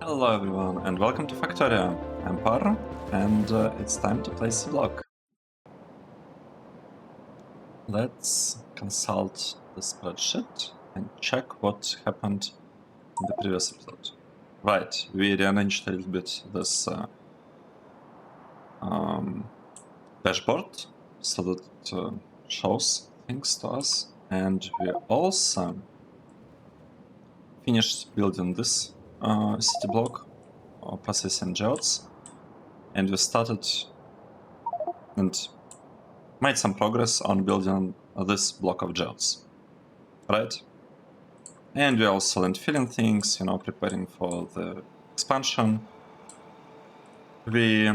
Hello everyone and welcome to Factorio. I'm Par and it's time to play Seablock. Let's consult the spreadsheet and check what happened in the previous episode. Right, we rearranged a little bit this dashboard so that it shows things to us, and we also finished building this city block processing geodes, and we started and made some progress on building this block of geodes, right? And we also land filling things, preparing for the expansion. We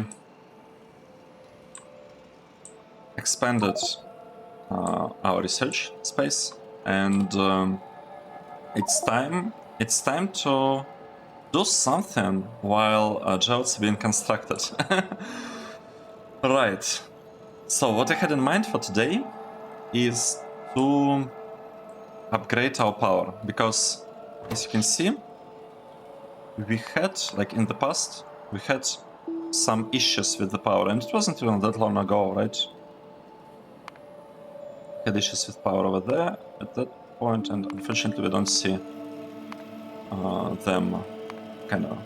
expanded our research space, and it's time to do something while geodes being constructed. Right. So what I had in mind for today is to upgrade our power, because as you can see, we had, like in the past, we had some issues with the power, and it wasn't even that long ago, right? We had issues with power over there at that point, and unfortunately we don't see them kind of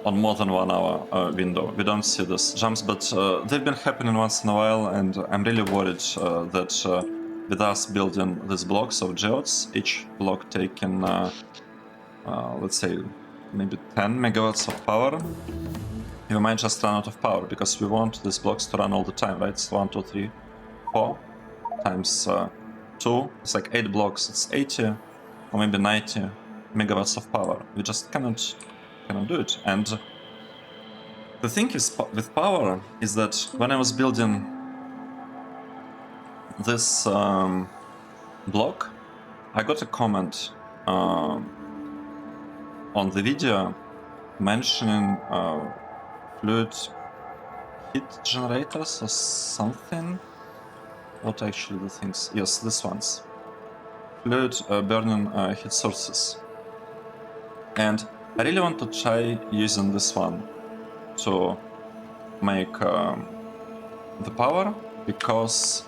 on more than 1 hour window. We don't see these jumps, but they've been happening once in a while, and I'm really worried that with us building these blocks of geodes, each block taking, let's say, maybe 10 megawatts of power, we might just run out of power, because we want these blocks to run all the time, right? It's 1, 2, 3, 4 times 2, it's like 8 blocks, it's 80 or maybe 90 megawatts of power. We just cannot do it. And the thing is with power is that when I was building this block, I got a comment on the video mentioning fluid heat generators or something. What actually the things? Yes, this ones. Fluid burning heat sources. And I really want to try using this one to make the power, because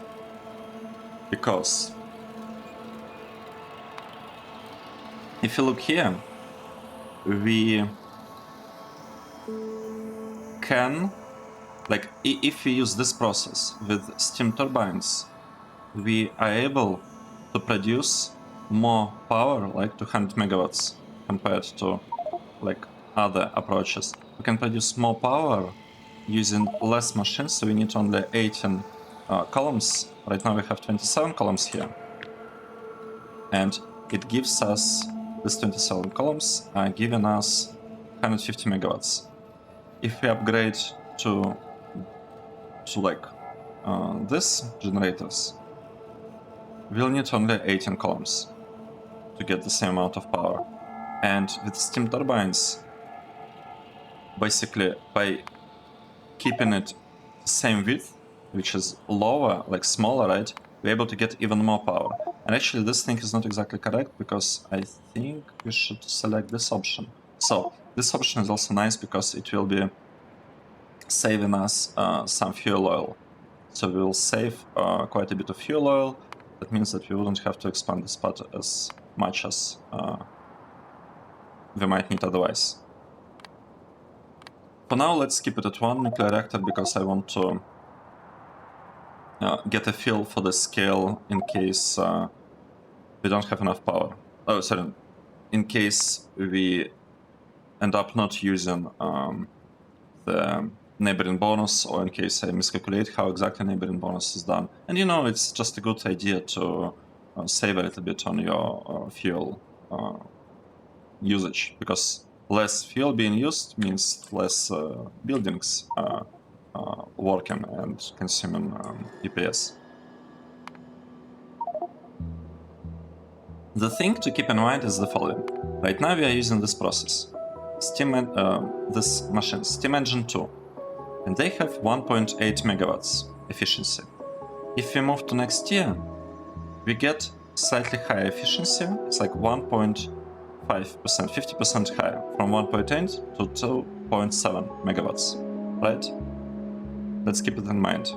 if you look here, we can, like, if we use this process with steam turbines, we are able to produce more power, like 200 megawatts, compared to like other approaches. We can produce more power using less machines, so we need only 18 columns. Right now we have 27 columns here, and it gives us, this 27 columns are giving us 150 megawatts. If we upgrade to like this generators, we'll need only 18 columns to get the same amount of power. And with steam turbines, basically by keeping it the same width, which is lower, like smaller, right, we're able to get even more power. And actually this thing is not exactly correct, because I think we should select this option. So this option is also nice because it will be saving us some fuel oil. So we will save quite a bit of fuel oil. That means that we wouldn't have to expand this part as much as we might need otherwise. For now, let's keep it at 1 nuclear reactor, because I want to get a feel for the scale in case we don't have enough power. Oh, sorry. In case we end up not using the neighboring bonus, or in case I miscalculate how exactly neighboring bonus is done. And it's just a good idea to save a little bit on your fuel usage, because less fuel being used means less buildings working and consuming EPS. The thing to keep in mind is the following. Right now we are using this process, this machine, Steam Engine 2, and they have 1.8 megawatts efficiency. If we move to next year, we get slightly higher efficiency. It's like 1.3 50% higher, from 1.8 to 2.7 megawatts, right? Let's keep it in mind.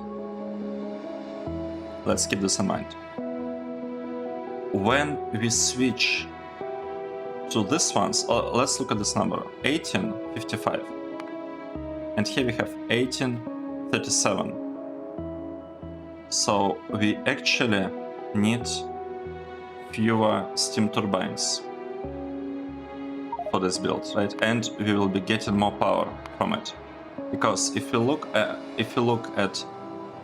Let's keep this in mind. When we switch to this ones, let's look at this number, 1855. And here we have 1837. So we actually need fewer steam turbines for this build, right? And we will be getting more power from it. Because if you look at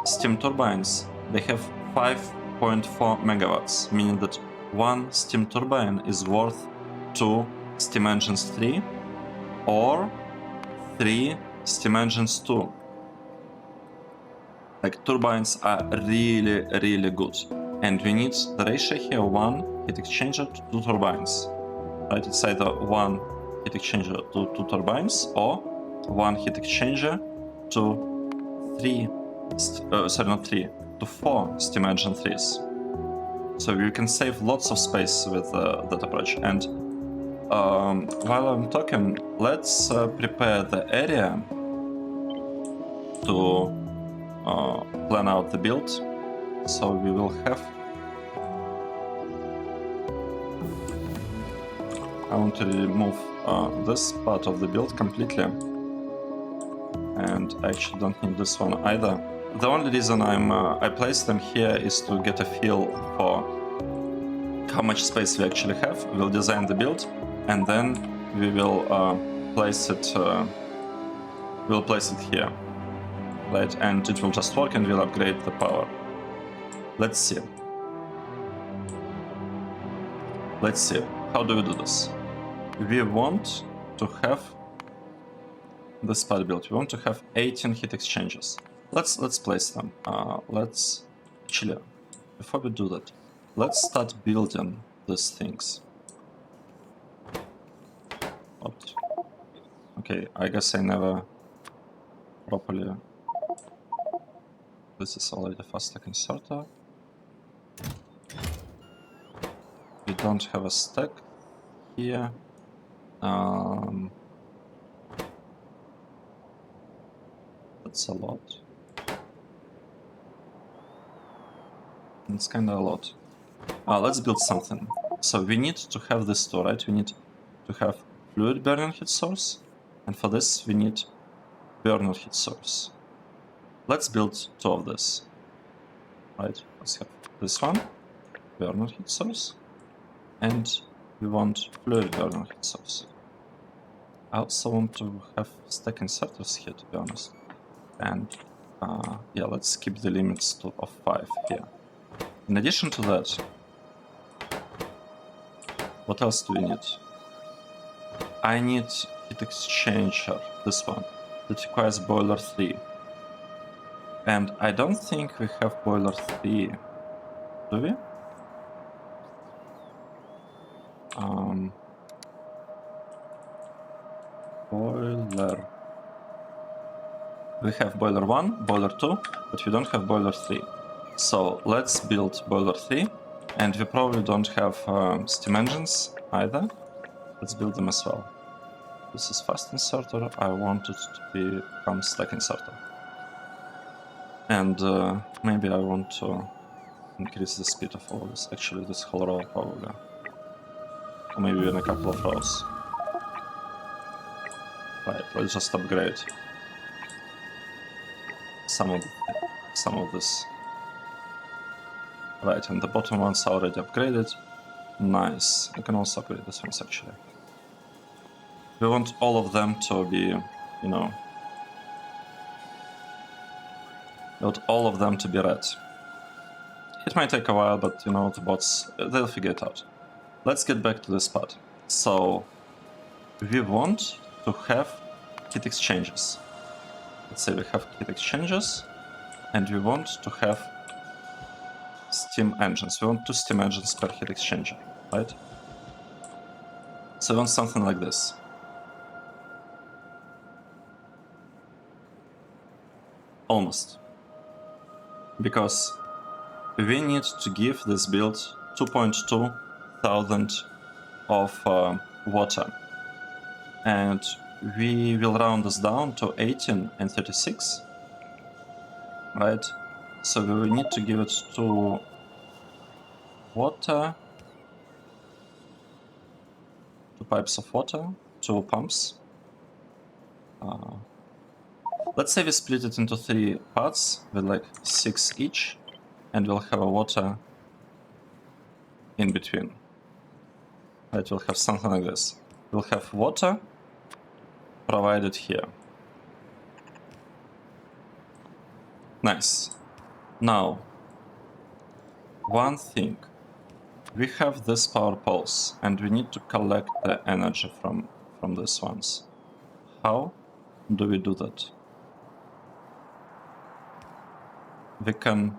steam turbines, they have 5.4 megawatts, meaning that one steam turbine is worth 2 steam engines 3 or 3 steam engines 2. Like, turbines are really, really good. And we need the ratio here, 1 heat exchanger to 2 turbines. Right? It's either 1 heat exchanger to 2 turbines or 1 heat exchanger to 4 steam engine 3s. So you can save lots of space with that approach. And while I'm talking, let's prepare the area to plan out the build. So we will have, I want to remove this part of the build completely, and I actually don't need this one either. The only reason I placed them here is to get a feel for how much space we actually have. We'll design the build, and then we will place it. We'll place it here, right? And it will just work, and we'll upgrade the power. Let's see. Let's see. How do we do this? We want to have this part built. We want to have 18 heat exchangers. Let's place them. Let's actually, before we do that, let's start building these things. What? Okay, I guess I never properly. This is already a fast stack inserter. We don't have a stack here. That's a lot. It's kind of a lot. Let's build something. So we need to have this two, right? We need to have fluid burner heat source, and for this we need burner heat source. Let's build 2 of this. Right? Let's have this one, burner heat source, and we want fluid burner heat source. I also want to have stack inserters here, to be honest. And yeah, let's keep the limits of 5 here. In addition to that, what else do we need? I need heat exchanger, this one, that requires boiler 3. And I don't think we have boiler 3, do we? Boiler. We have boiler 1, boiler 2, but we don't have boiler 3. So let's build boiler 3, and we probably don't have steam engines either. Let's build them as well. This is fast inserter. I want it to become stack inserter. And maybe I want to increase the speed of all this. Actually, this whole row probably. Or maybe in a couple of rows. Right, let's just upgrade some of this. Right, and the bottom ones are already upgraded. Nice. I can also upgrade this ones actually. We want all of them to be, you know, we want all of them to be red. It might take a while, but you know, the bots, they'll figure it out. Let's get back to this part. So we want to have heat exchangers. Let's say we have heat exchangers, and we want to have steam engines. We want 2 steam engines per heat exchanger, right? So we want something like this. Almost. Because we need to give this build 2.2 thousand of water. And we will round this down to 18 and 36, right? So we will need to give it to water, 2 pipes of water, 2 pumps. Let's say we split it into 3 parts with like 6 each, and we'll have a water in between. Right, we'll have something like this. We'll have water provided here. Nice. Now, one thing. We have this power poles, and we need to collect the energy from these ones. How do we do that? We can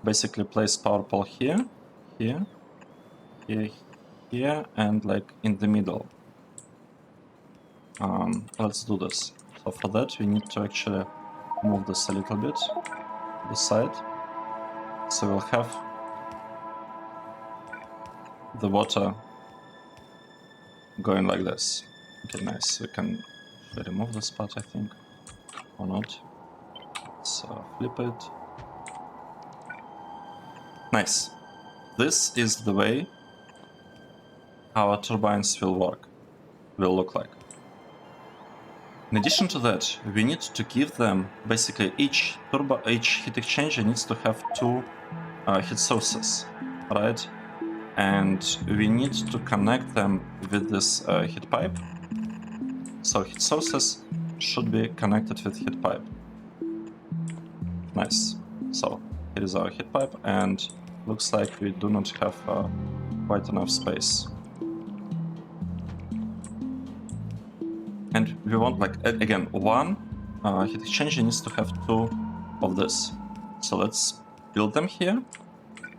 basically place power pole here, here, here, here, and like in the middle. Let's do this. So for that we need to actually move this a little bit to the side. So we'll have the water going like this. Okay, nice. We can remove this part, I think, or not. Let's flip it. Nice. This is the way our turbines will look like. In addition to that, we need to give them basically each heat exchanger needs to have 2 heat sources, right? And we need to connect them with this heat pipe. So heat sources should be connected with heat pipe. Nice. So here is our heat pipe, and looks like we do not have quite enough space. And we want, like, again, 1 heat exchanger needs to have 2 of this. So let's build them here.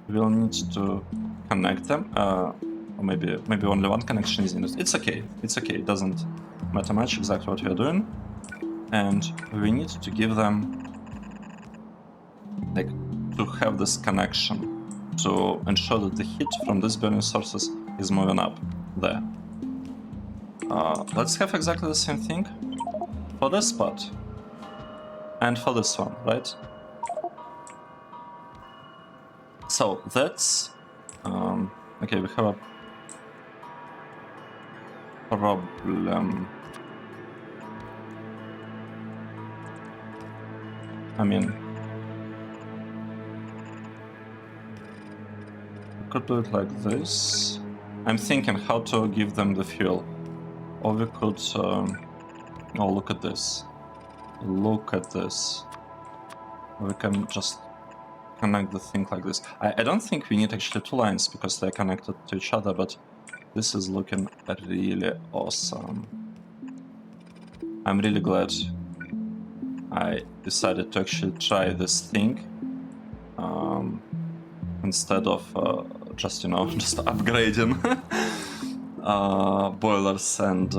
We'll need to connect them, or maybe only 1 connection is needed. It's okay. It's okay. It doesn't matter much exactly what we are doing. And we need to give them, like, to have this connection to ensure that the heat from these burning sources is moving up there. Let's have exactly the same thing for this part and for this one, right? So that's okay. We have a problem. I mean, we could do it like this. I'm thinking how to give them the fuel. Or we could, oh, look at this. Look at this. We can just connect the thing like this. I don't think we need actually 2 lines because they're connected to each other, but this is looking really awesome. I'm really glad I decided to actually try this thing instead of just, you know, just upgrading boilers and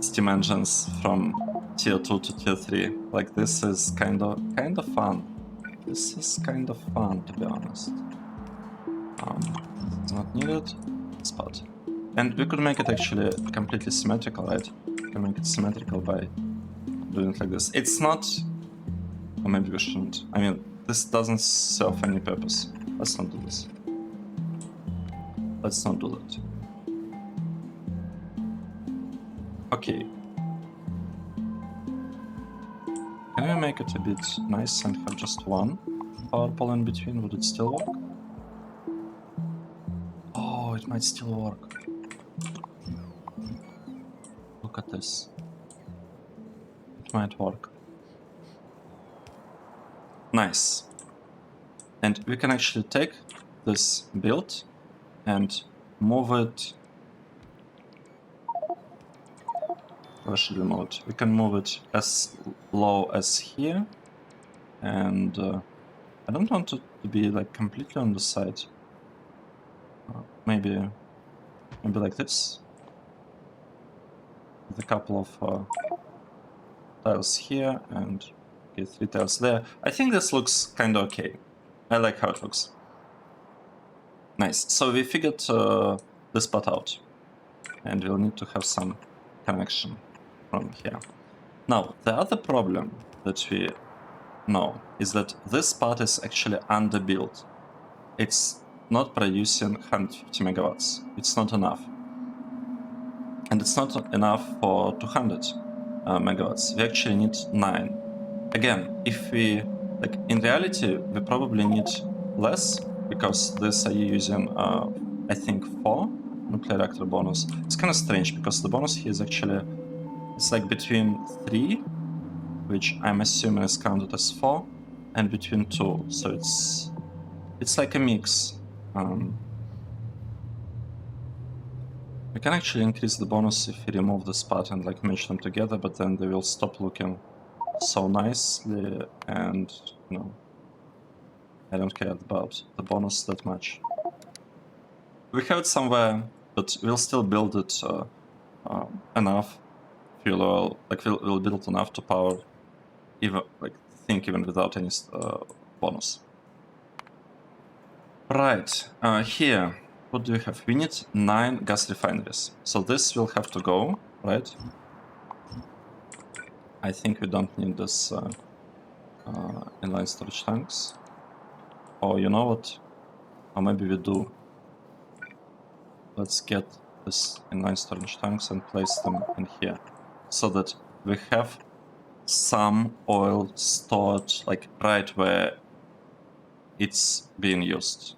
steam engines from tier 2 to tier 3. Like, this is kind of fun. This is kind of fun, to be honest. It's not needed. Spot. And we could make it actually completely symmetrical, right? We can make it symmetrical by doing it like this. It's not... Or maybe we shouldn't. I mean, this doesn't serve any purpose. Let's not do this. Let's not do that. Okay. Can we make it a bit nice and have just 1 power pole in between? Would it still work? Oh, it might still work. Look at this. It might work. Nice. And we can actually take this build and move it. Where should we move it? We can move it as low as here, and I don't want it to be like completely on the side. Maybe like this, with a couple of tiles here and okay, 3 tiles there. I think this looks kind of okay. I like how it looks. Nice. So we figured this part out. And we'll need to have some connection from here. Now, the other problem that we know is that this part is actually underbuilt. It's not producing 150 megawatts. It's not enough. And it's not enough for 200 megawatts. We actually need 9. Again, if we, like, in reality, we probably need less, because this are using, I think, 4 nuclear reactor bonus. It's kind of strange, because the bonus here is actually, it's like between 3, which I'm assuming is counted as 4, and between 2, so it's like a mix. We can actually increase the bonus if we remove this part and like match them together, but then they will stop looking so nicely, and you know, I don't care about the bonus that much. We have it somewhere, but we'll still build it enough fuel oil, like we'll build enough to power even, like, think even without any bonus. Right, here, what do we have? We need 9 gas refineries. So this will have to go, right? I think we don't need this inline storage tanks. Oh, you know what? Or maybe we do. Let's get this inline storage tanks and place them in here, so that we have some oil stored like right where it's being used.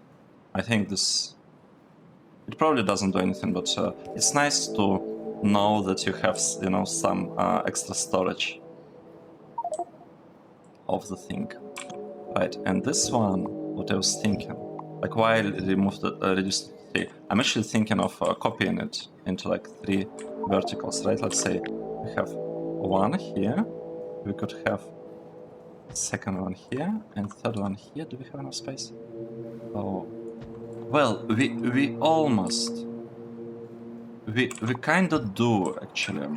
I think this, it probably doesn't do anything, but it's nice to know that you have, you know, some extra storage of the thing. Right, and this one, what I was thinking, like why I removed the reduced to 3. I'm actually thinking of copying it into like 3 verticals, right? Let's say we have 1 here, we could have second one here, and third one here. Do we have enough space? Oh, well, we almost, we kind of do actually,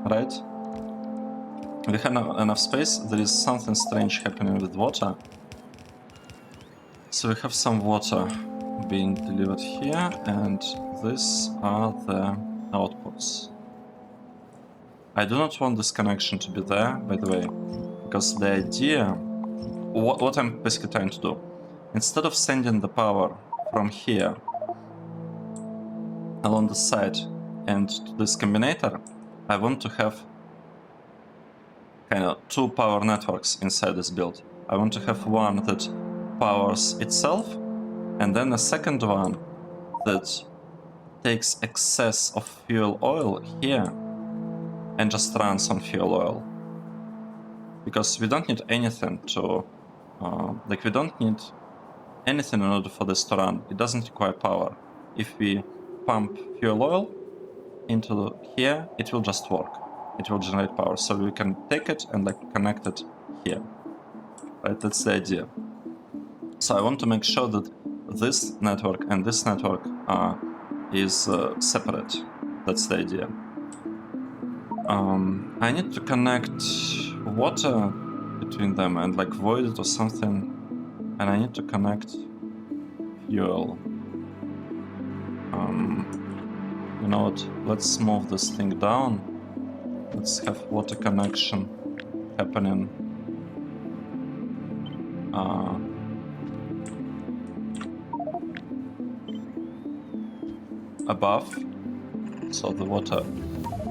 right? We have enough space. There is something strange happening with water. So we have some water being delivered here, and these are the outputs. I do not want this connection to be there, by the way, because the idea, what I'm basically trying to do, instead of sending the power from here along the side and to this combinator, I want to have kind of 2 power networks inside this build. I want to have one that powers itself, and then a second one that takes excess of fuel oil here and just runs on fuel oil. Because we don't need anything to, like we don't need anything in order for this to run. It doesn't require power. If we pump fuel oil into here, it will just work. It will generate power. So we can take it and like connect it here. Right, that's the idea. So I want to make sure that this network and this network is separate. That's the idea. I need to connect water between them and like void it or something. And I need to connect fuel. You know what? Let's move this thing down. Let's have water connection happening. Above, so the water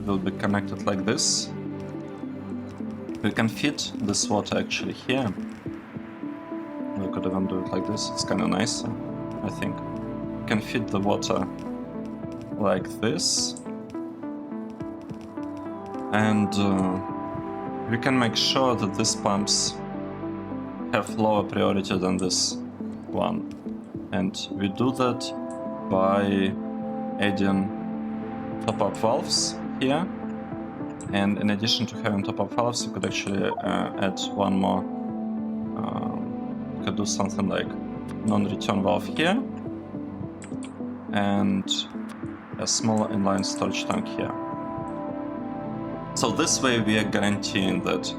will be connected like this. We can fit this water actually here. We could even do it like this, it's kind of nicer, I think. We can fit the water like this, and we can make sure that these pumps have lower priority than this one, and we do that by adding top-up valves here, and in addition to having top-up valves, you could actually add one more. You could do something like non-return valve here, and a smaller inline storage tank here. So this way we are guaranteeing that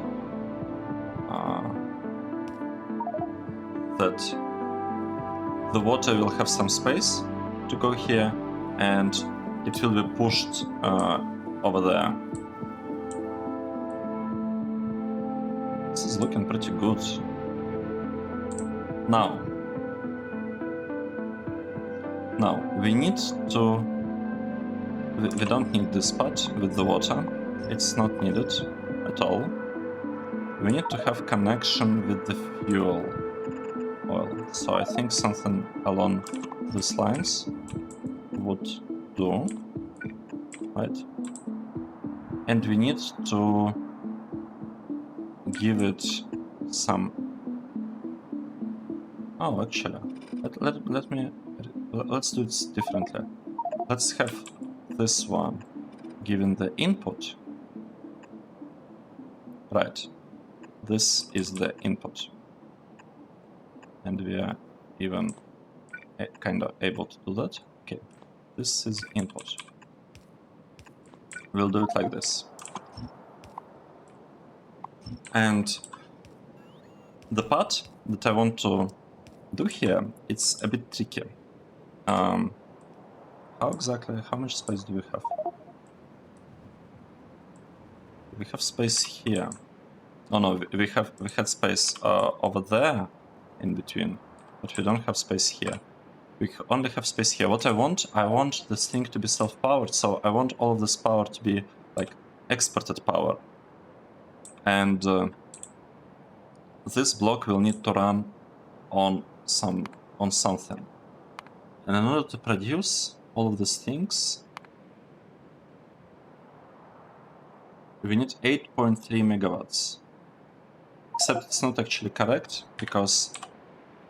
the water will have some space to go here, and it will be pushed over there. This is looking pretty good. Now we need to... We don't need this part with the water. It's not needed at all. We need to have connection with the fuel oil. So I think something along these lines would do, right? And we need to give it some... Oh, actually, let's do it differently. Let's have this one given the input. Right, this is the input. And we are even kind of able to do that. Okay, this is input. We'll do it like this. And the part that I want to do here, it's a bit tricky. How much space do we have? We have space here. Oh no, we had space over there in between, but we don't have space here. We only have space here. What I want this thing to be self-powered, so I want all of this power to be like exported power. And this block will need to run on something. And in order to produce all of these things, we need 8.3 megawatts. Except it's not actually correct, because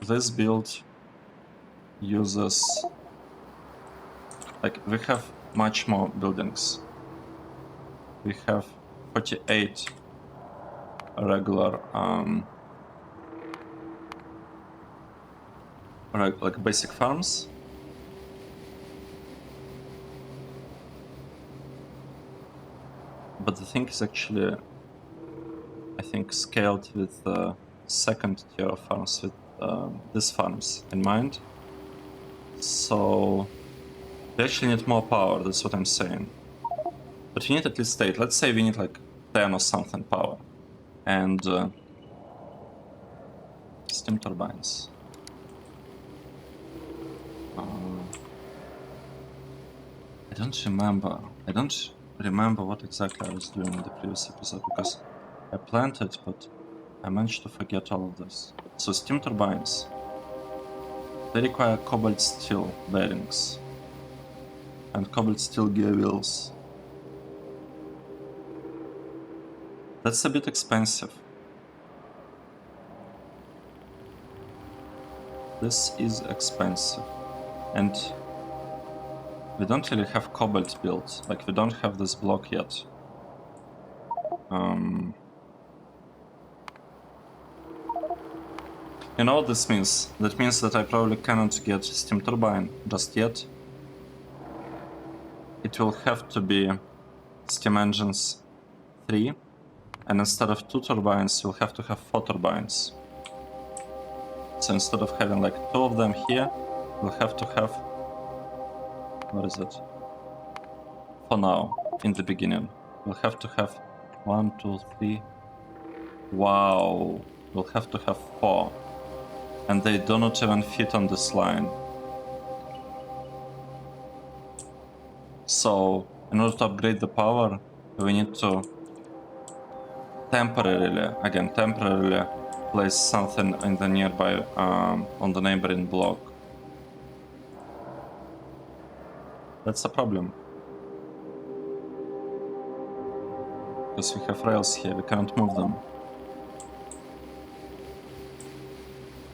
this build uses... Like, we have much more buildings. We have 48 regular, like basic farms. But the thing is actually, I think, scaled with the second tier of farms, with these farms in mind. So we actually need more power, that's what I'm saying. But we need at least 8. Let's say we need like 10 or something power. And steam turbines. I don't remember what exactly I was doing in the previous episode, because I planned it, but I managed to forget all of this. So steam turbines, they require cobalt steel bearings and cobalt steel gear wheels. That's a bit expensive. This is expensive. And we don't really have cobalt built. Like, we don't have this block yet. You know what this means? That means that I probably cannot get steam turbine just yet. It will have to be steam engines 3, and instead of 2 turbines, we'll have to have 4 turbines. So instead of having like 2 of them here, we'll have to have... What is it? For now, in the beginning, we'll have to have 1, 2, 3... Wow! We'll have to have 4. And they do not even fit on this line. So, in order to upgrade the power, we need to temporarily place something in the nearby, on the neighboring block. That's a problem. Because we have rails here, we can't move them.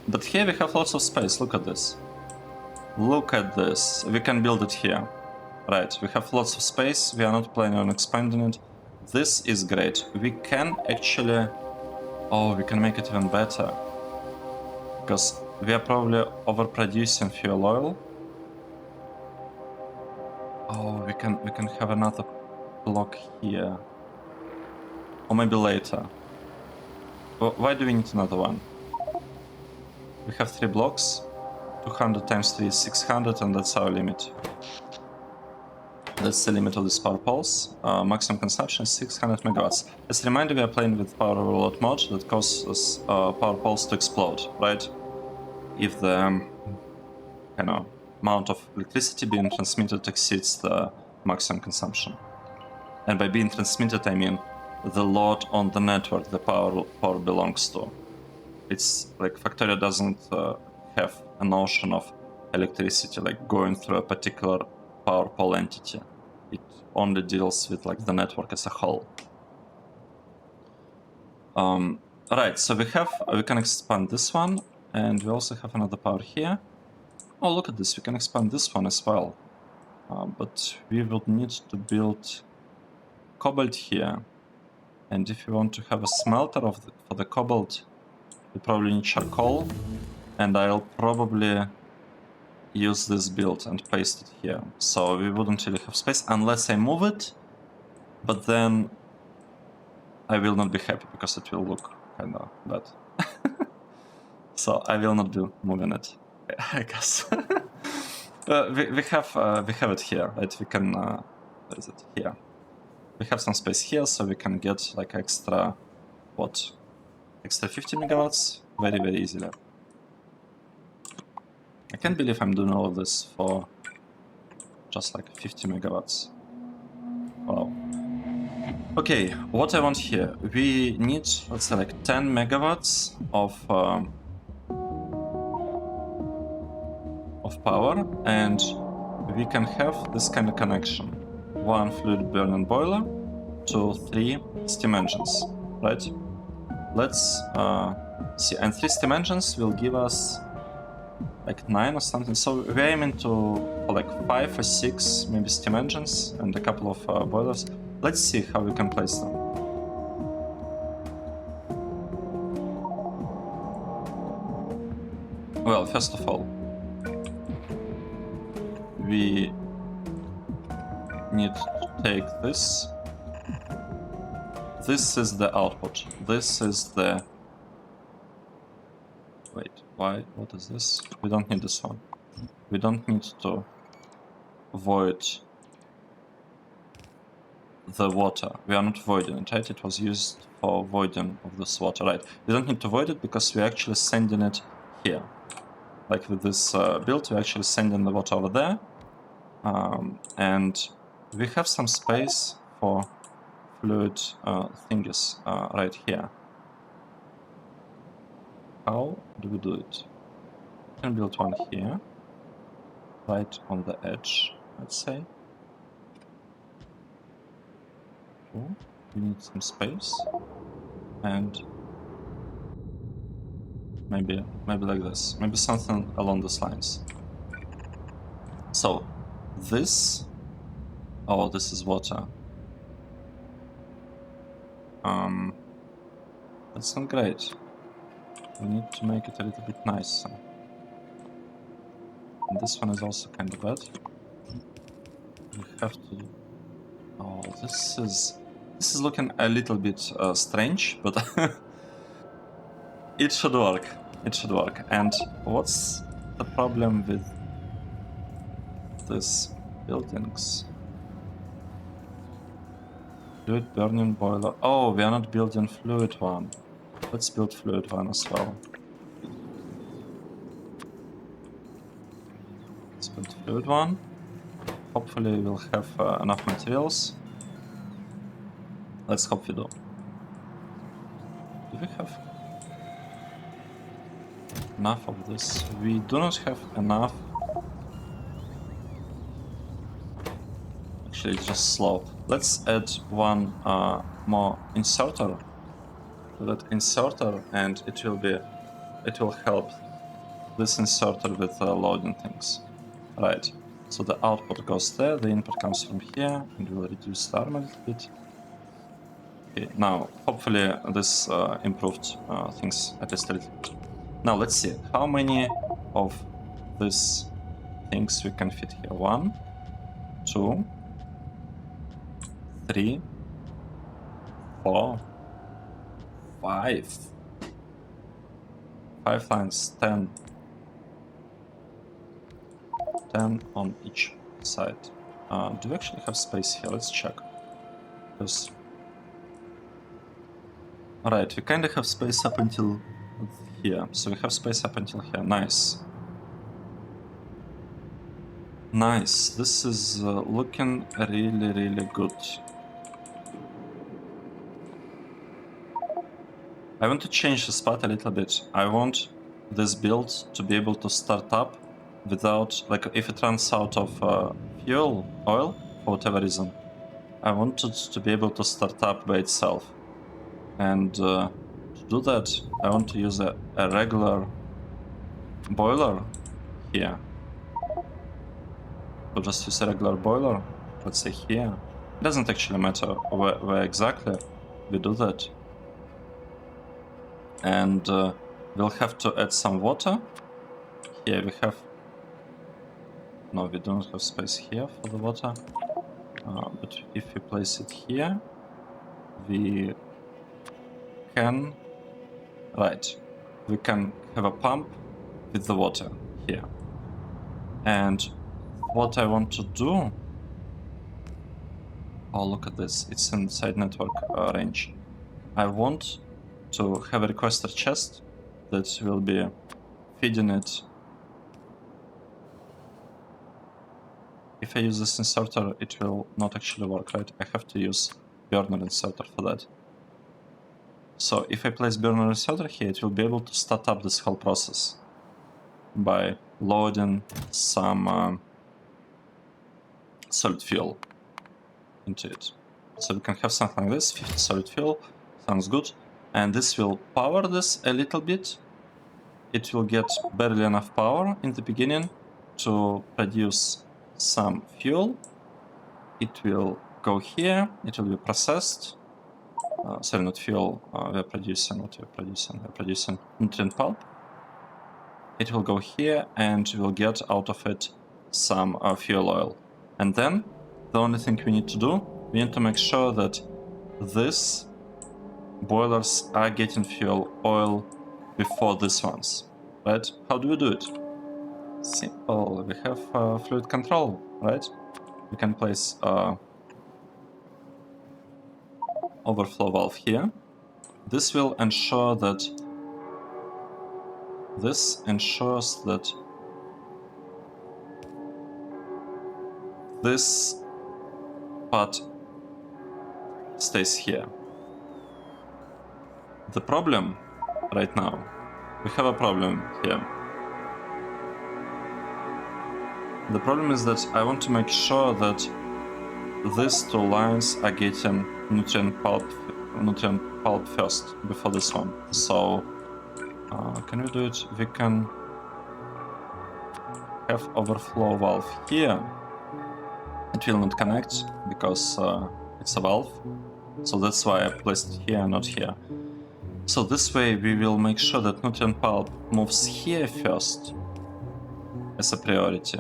But here we have lots of space, look at this. Look at this, we can build it here. Right, we have lots of space, we are not planning on expanding it. This is great. We can actually... Oh, we can make it even better. Because we are probably overproducing fuel oil. Oh, we can have another block here. Or maybe later. Why do we need another one? We have 3 blocks. 200 times 3 is 600, and that's our limit. That's the limit of these power poles. Maximum consumption is 600 megawatts. As a reminder, we are playing with power overload mode that causes power poles to explode, right? If the amount of electricity being transmitted exceeds the maximum consumption. And by being transmitted, I mean the load on the network the power belongs to. It's like Factorio doesn't have a notion of electricity like going through a particular power pole entity. It only deals with like the network as a whole. Right, so we can expand this one, and we also have another power here. Oh, look at this, we can expand this one as well. But we would need to build cobalt here. And if you want to have a smelter for the cobalt, we probably need charcoal. And I'll probably use this build and paste it here. So we wouldn't really have space unless I move it. But then I will not be happy because it will look kind of bad. So I will not be moving it, I guess. we have it here, right? We can where is it? Here. We have some space here, so we can get like extra what? Extra 50 megawatts very, very easily. I can't believe I'm doing all of this for just like 50 megawatts. Wow. Okay, what I want here, we need, let's say, like 10 megawatts of power, and we can have this kind of connection. 1 fluid burning boiler to 3 steam engines, right? Let's see, and 3 steam engines will give us like 9 or something, so we're aiming for like 5 or 6 maybe steam engines and a couple of boilers. Let's see how we can place them. Well, first of all, we need to take this. This is the output. This is the... Wait, why? What is this? We don't need this one. We don't need to void the water. We are not voiding it, right? It was used for voiding of this water, right? We don't need to void it because we're actually sending it here. Like with this build, we're actually sending the water over there. And we have some space for fluid thingies right here. How do we do it? We can build one here, right on the edge, let's say. Cool. We need some space, and maybe like this, maybe something along these lines. So this, oh, this is water. That's not great. We need to make it a little bit nicer. And this one is also kind of bad. We have to... Oh, this is looking a little bit strange, but it should work. It should work. And what's the problem with these buildings? Fluid burning boiler. Oh, we are not building fluid one. Let's build fluid one as well. Let's build fluid one. Hopefully we'll have enough materials. Let's hope we do. Do we have enough of this? We do not have enough. Actually, it's just slow. Let's add one more inserter to that inserter, and it will help this inserter with loading things. Right. So the output goes there, the input comes from here, and we'll reduce the arm a little bit. Okay, now hopefully this improved things at least a little bit. Now let's see how many of these things we can fit here. 1, 2, 3, 4, 5. 5 lines, 10. 10 on each side. Do we actually have space here? Let's check. Because... Alright, we kinda have space up until here. So we have space up until here. Nice. Nice. This is looking really, really good. I want to change the spot a little bit. I want this build to be able to start up without, like, if it runs out of fuel, oil, for whatever reason, I want it to be able to start up by itself. And to do that, I want to use a regular boiler here. We'll just use a regular boiler, let's say here. It doesn't actually matter where exactly we do that. And we'll have to add some water. Here we have... No, we don't have space here for the water. But if we place it here, we can... Right. We can have a pump with the water here. And what I want to do... Oh, look at this. It's inside network range. I want to have a requester chest that will be feeding it. If I use this inserter, it will not actually work, right? I have to use burner inserter for that. So if I place burner inserter here, it will be able to start up this whole process by loading some solid fuel into it. So we can have something like this, 50 solid fuel, sounds good. And this will power this a little bit. It will get barely enough power in the beginning to produce some fuel. It will go here, it will be processed. Sorry, not fuel, we're producing nutrient pulp. It will go here and we'll get out of it some fuel oil. And then the only thing we need to do, we need to make sure that these boilers are getting fuel oil before these ones, right? How do we do it? Simple, we have fluid control, right? We can place overflow valve here. This will ensure that this ensures that this part stays here. The problem right now, we have a problem here. The problem is that I want to make sure that these two lines are getting nutrient pulp first before this one. So can we do it? We can have overflow valve here. It will not connect because it's a valve. So that's why I placed it here, not here. So this way we will make sure that nutrient pulp moves here first as a priority.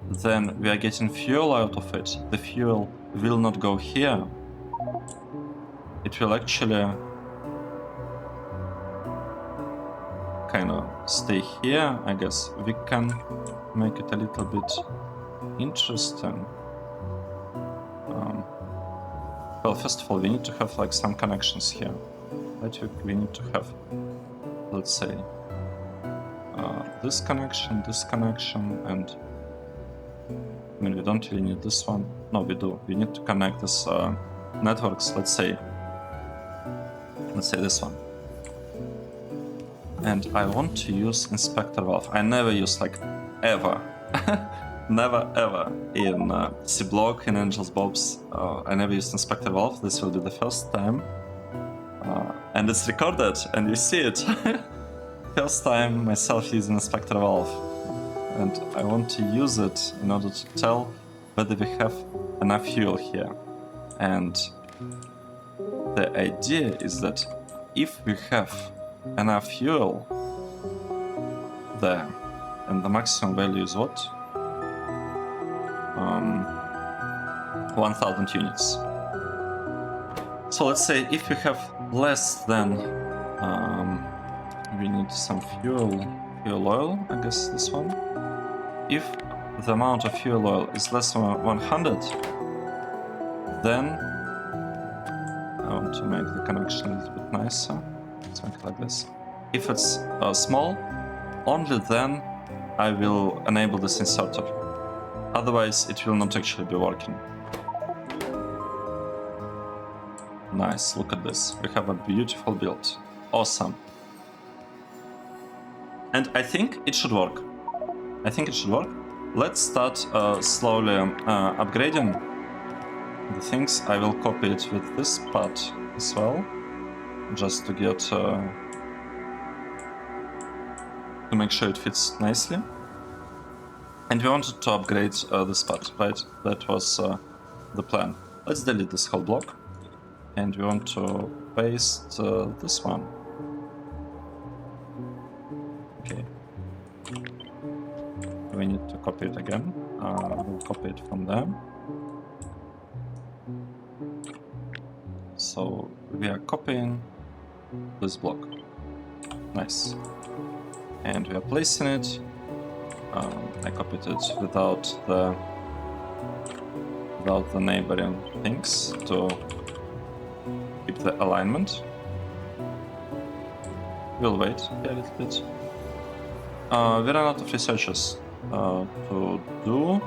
Then we are getting fuel out of it. The fuel will not go here. It will actually kind of stay here, I guess. We can make it a little bit interesting. Well, first of all, we need to have like some connections here. Right? We need to have, let's say, this connection, and I mean, we don't really need this one. No, we do. We need to connect this networks. Let's say this one. And I want to use inspector valve. I never use, like, ever. Never ever in Seablock, in Angels Bobs. I never used inspector valve. This will be the first time. And it's recorded, and you see it. First time myself using inspector valve. And I want to use it in order to tell whether we have enough fuel here. And the idea is that if we have enough fuel there, and the maximum value is what? 1000 units. So let's say if we have less than, we need some fuel oil, I guess this one. If the amount of fuel oil is less than 100, then I want to make the connection a little bit nicer. Let's make it like this. If it's small, only then I will enable this inserter. Otherwise, it will not actually be working. Nice, look at this. We have a beautiful build. Awesome. And I think it should work. I think it should work. Let's start slowly upgrading the things. I will copy it with this part as well, just to get to make sure it fits nicely. And we wanted to upgrade this part, right? That was the plan. Let's delete this whole block, and we want to paste this one. Okay. We need to copy it again. We'll copy it from there. So we are copying this block. Nice. And we are placing it. I copied it without the neighboring things to keep the alignment. We'll wait here a little bit. We ran out of researches to do.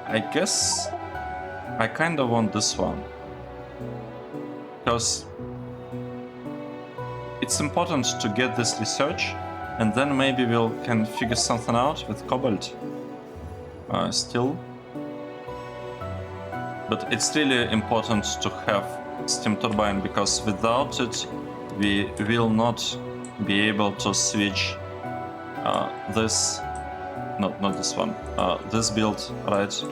I guess I kind of want this one, because it's important to get this research, and then maybe we can figure something out with cobalt still. But it's really important to have steam turbine, because without it we will not be able to switch this, not this one, this build, right,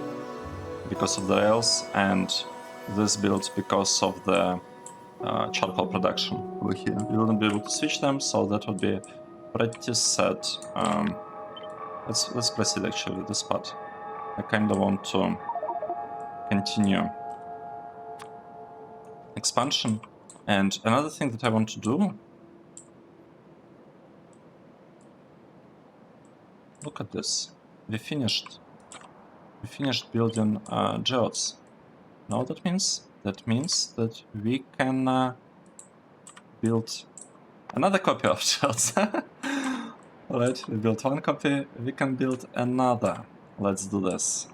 because of the rails, and this build because of the charcoal production over here. We wouldn't be able to switch them, so that would be pretty sad. Let's proceed actually with this part. I kind of want to continue expansion. And another thing that I want to do, look at this. We finished building geodes. Now that means that we can build another copy of geodes. Alright, we built one copy, we can build another. Let's do this.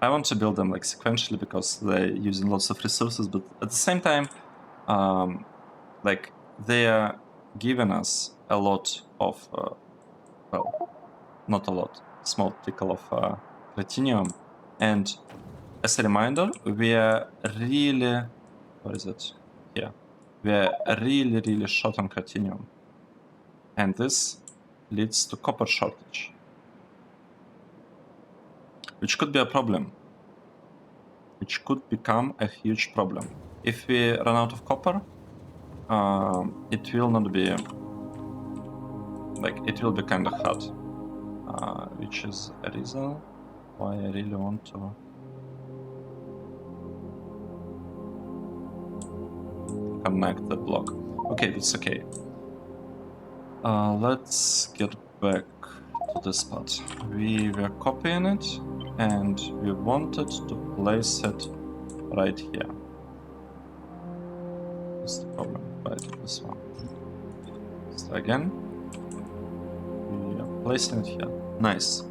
I want to build them like sequentially because they're using lots of resources, but at the same time, like they are giving us a lot of, well, not a lot, small trickle of platinum. And as a reminder, we are really, where is it? Here. We are really short on platinum. And this leads to copper shortage, which could be a problem, which could become a huge problem. If we run out of copper, it will not be, like, it will be kind of hard, which is a reason why I really want to connect the block. Okay, that's okay. Let's get back to this part. We were copying it, and we wanted to place it right here. What's the problem? Right, this one. So again, we are placing it here. Nice.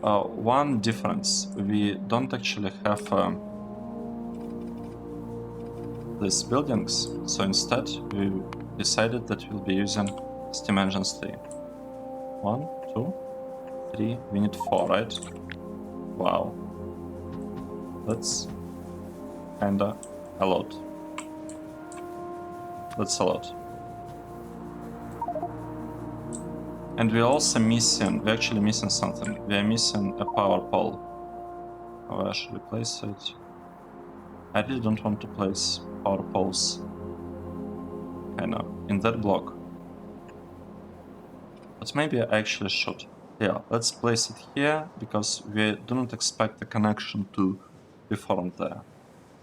One difference, we don't actually have these buildings, so instead we decided that we'll be using steam engines 3. 1, 2, 3, we need 4, right? Wow. That's kinda a lot. That's a lot. And we're also missing, we're actually missing something. We are missing a power pole. Where should we place it? I really don't want to place power poles kinda in that block. But maybe I actually should. Yeah, let's place it here, because we do not expect the connection to be formed there.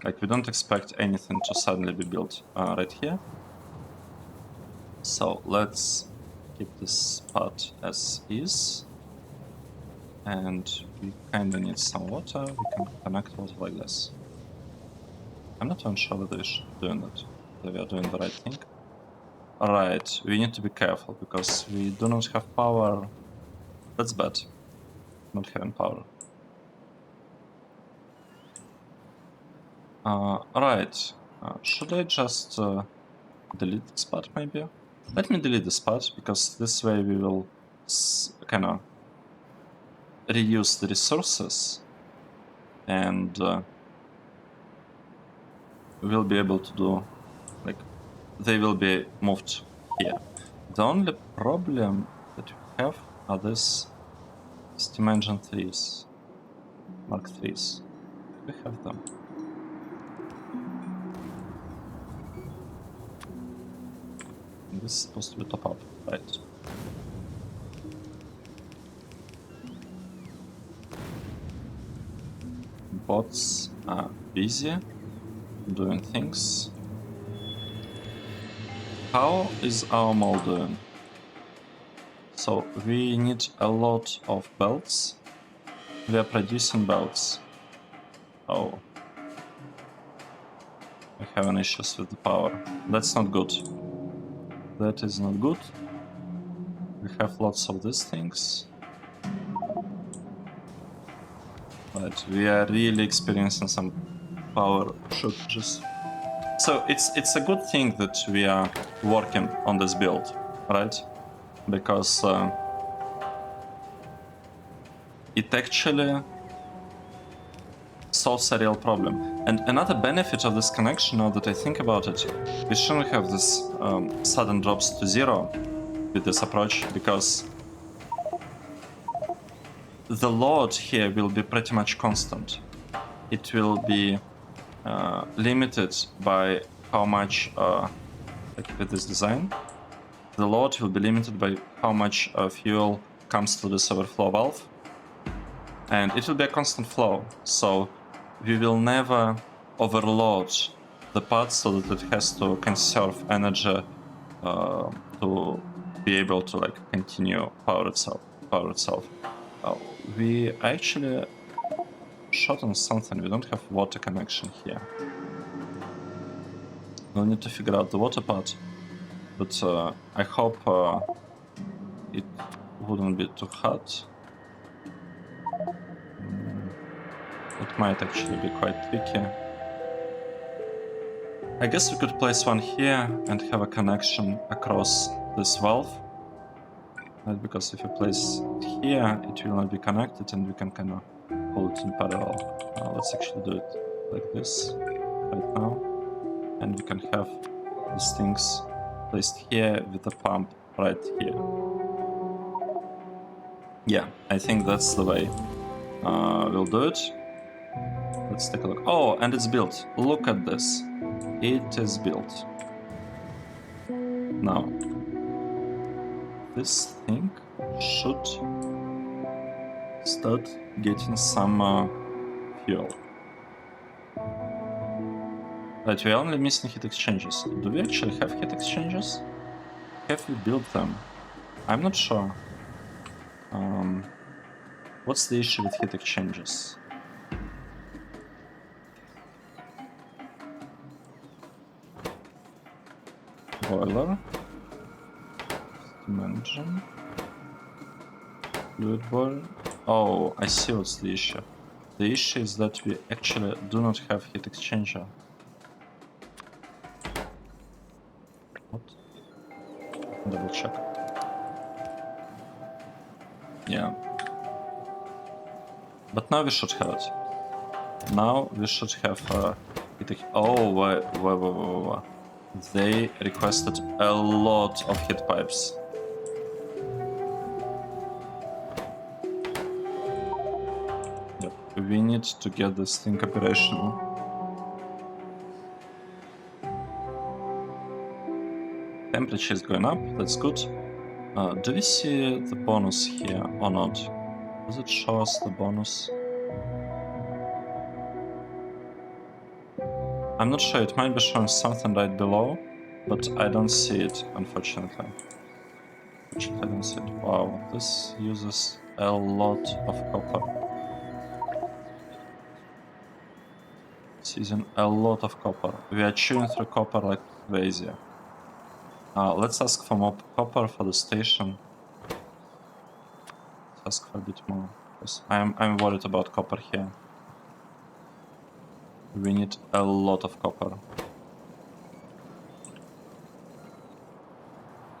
Like, we don't expect anything to suddenly be built right here. So let's keep this part as is. And we kinda need some water. We can connect water like this. I'm not even sure whether we should be doing that, whether we are doing the right thing. Alright, we need to be careful because we do not have power. That's bad, not having power. Alright, should I just delete this part maybe? Let me delete this part because this way we will kinda reuse the resources and we'll be able to do, like, they will be moved here. The only problem that we have are these steam engine 3s, Mark 3s. We have them. And this is supposed to be top up, right? Bots are busy doing things. How is our mall doing? So we need a lot of belts. We are producing belts. Oh. We have an issues with the power. That's not good. That is not good. We have lots of these things. But we are really experiencing some power shortages. So it's a good thing that we are working on this build, right? Because it actually solves a real problem. And another benefit of this connection, now that I think about it, we shouldn't have this sudden drops to zero with this approach, because the load here will be pretty much constant. It will be limited by how much, like with this design, the load will be limited by how much fuel comes through this overflow valve, and it will be a constant flow. So we will never overload the part so that it has to conserve energy to be able to like continue power itself. We actually shot on something. We don't have water connection here. We'll need to figure out the water part, but I hope it wouldn't be too hot. It might actually be quite tricky. I guess we could place one here and have a connection across this valve. Right, because if you place it here, it will not be connected and we can kind of pull it in parallel. Let's actually do it like this right now. And we can have these things placed here with the pump right here. Yeah, I think that's the way we'll do it. Let's take a look. Oh, and it's built. Look at this. It is built. Now, this thing should start getting some fuel. Right, we're only missing heat exchangers. Do we actually have heat exchangers? Have we built them? I'm not sure. What's the issue with heat exchangers? Boiler. Steam engine. Fluid boiler. Oh, I see what's the issue. The issue is that we actually do not have heat exchanger. What? Double check. Yeah. But now we should have it. Now we should have heat. Oh, wait. They requested a lot of heat pipes. Yep. We need to get this thing operational. Temperature is going up, that's good. Do we see the bonus here or not? Does it show us the bonus? I'm not sure, it might be showing something right below, but I don't see it, unfortunately. I don't see it. Wow, this uses a lot of copper. It's using a lot of copper. We are chewing through copper like crazy. Let's ask for more copper for the station. Let's ask for a bit more, because I'm worried about copper here. We need a lot of copper.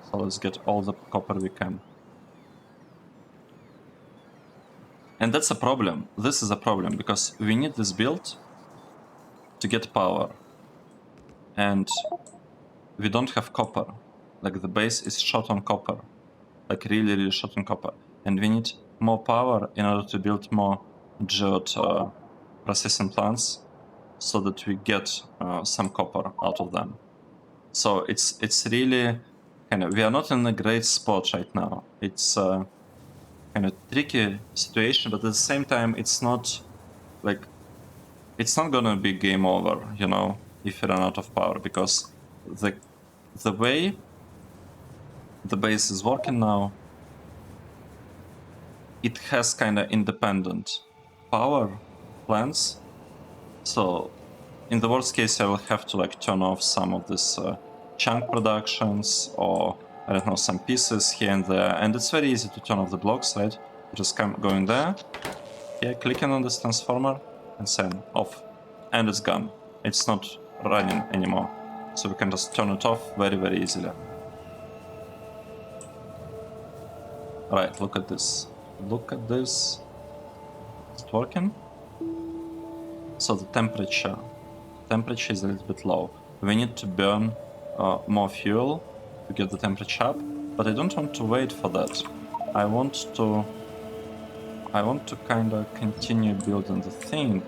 So let's get all the copper we can. And that's a problem. This is a problem, because we need this build to get power. And we don't have copper. Like the base is short on copper. Like really short on copper. And we need more power in order to build more geode processing plants so that we get some copper out of them. So it's really kind of, we are not in a great spot right now. It's a kind of tricky situation, but at the same time, it's not like, it's not gonna be game over, you know, if you run out of power, because the way the base is working now, it has kind of independent power plants. So in the worst case, I will have to like turn off some of this chunk productions, or I don't know, some pieces here and there. And it's very easy to turn off the blocks, right? Just going there, here, clicking on this transformer, and saying off, and it's gone. It's not running anymore. So we can just turn it off very easily. Right, look at this. Look at this. Is it working? So the temperature is a little bit low. We need to burn more fuel to get the temperature up, but I don't want to wait for that. I want to kind of continue building the thing,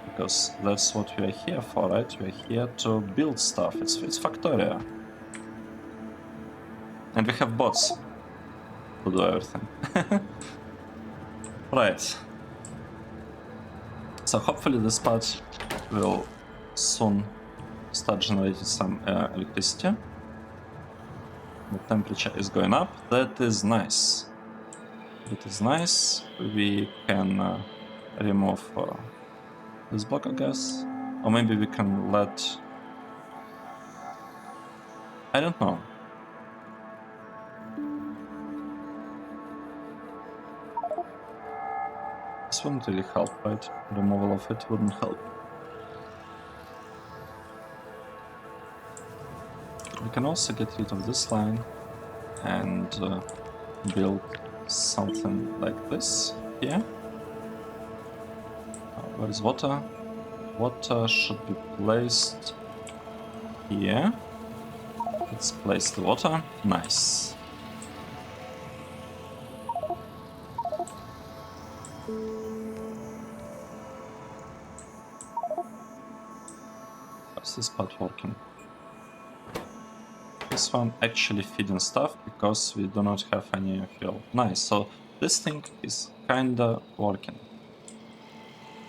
because that's what we are here for, right? We are here to build stuff. It's Factorio, and we have bots to do everything. Right. So hopefully this part will soon start generating some electricity. The temperature is going up. That is nice. That is nice. We can remove this block, I guess. Or maybe we can let... I don't know. This wouldn't really help, right? Removal of it wouldn't help. We can also get rid of this line and build something like this here. Where is water? Water should be placed here. Let's place the water. Nice. How's this part working? This one actually feeding stuff because we do not have any fuel. Nice, so this thing is kinda working.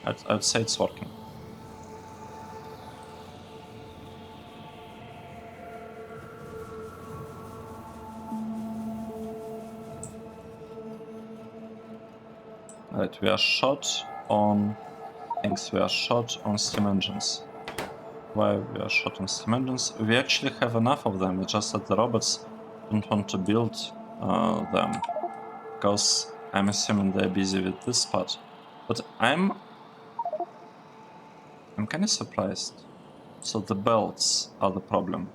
I'd say it's working. Right, we are short on things. We are short on steam engines. Why we are short on steam engines? We actually have enough of them, it's just that the robots don't want to build them, because I'm assuming they're busy with this part. But I'm kind of surprised. So the belts are the problem.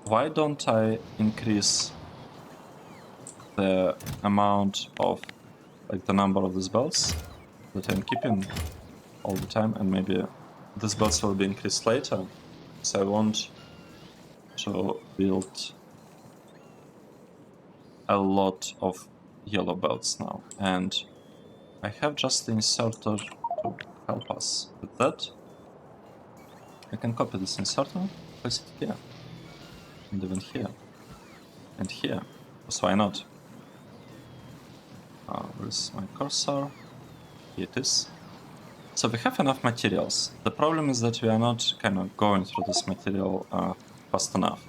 Why don't I increase the amount of, like, the number of these belts that I'm keeping all the time, and maybe these belts will be increased later. So I want to build a lot of yellow belts now, and I have just the inserter to help us with that. I can copy this inserter, place it here, and even here, and here, because why not? Where's my cursor? Here it is. So we have enough materials. The problem is that we are not kind of going through this material fast enough.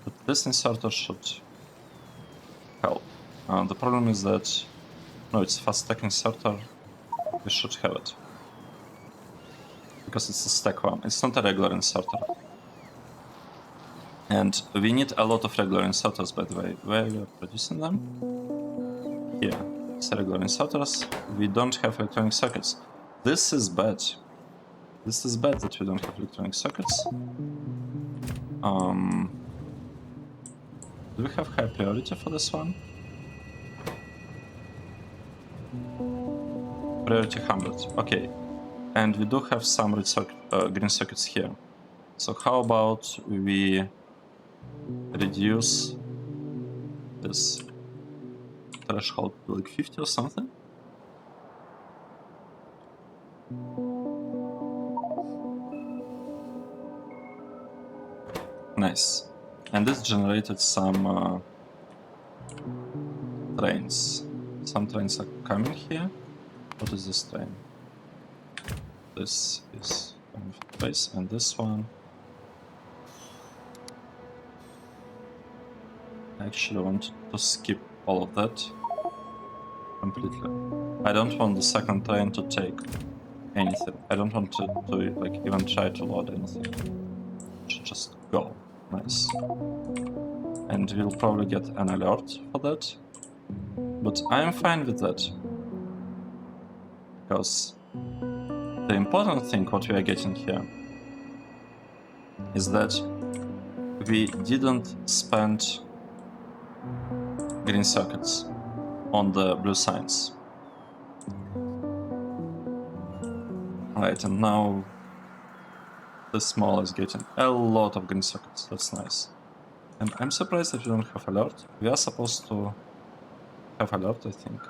But this inserter should help. The problem is that no, it's fast stack inserter. We should have it because it's a stack one. It's not a regular inserter. And we need a lot of regular inserters, by the way. Where we are producing them? Here. It's regular inserters. We don't have electronic circuits. This is bad. This is bad that we don't have electronic circuits. Do we have high priority for this one? Priority 100. Okay. And we do have some green circuits here. So how about we reduce this threshold to like 50 or something? Nice. And this generated some trains. Some trains are coming here. What is this train? This is kind of place, and this one. I actually want to skip all of that completely. I don't want the second train to take anything. I don't want to like even try to load anything. It should just go. Nice. And we'll probably get an alert for that. But I am fine with that. Because the important thing what we are getting here is that we didn't spend green circuits on the blue signs. Right, and now this mall is getting a lot of green circuits. That's nice. And I'm surprised that we don't have alert. We are supposed to have alert, I think.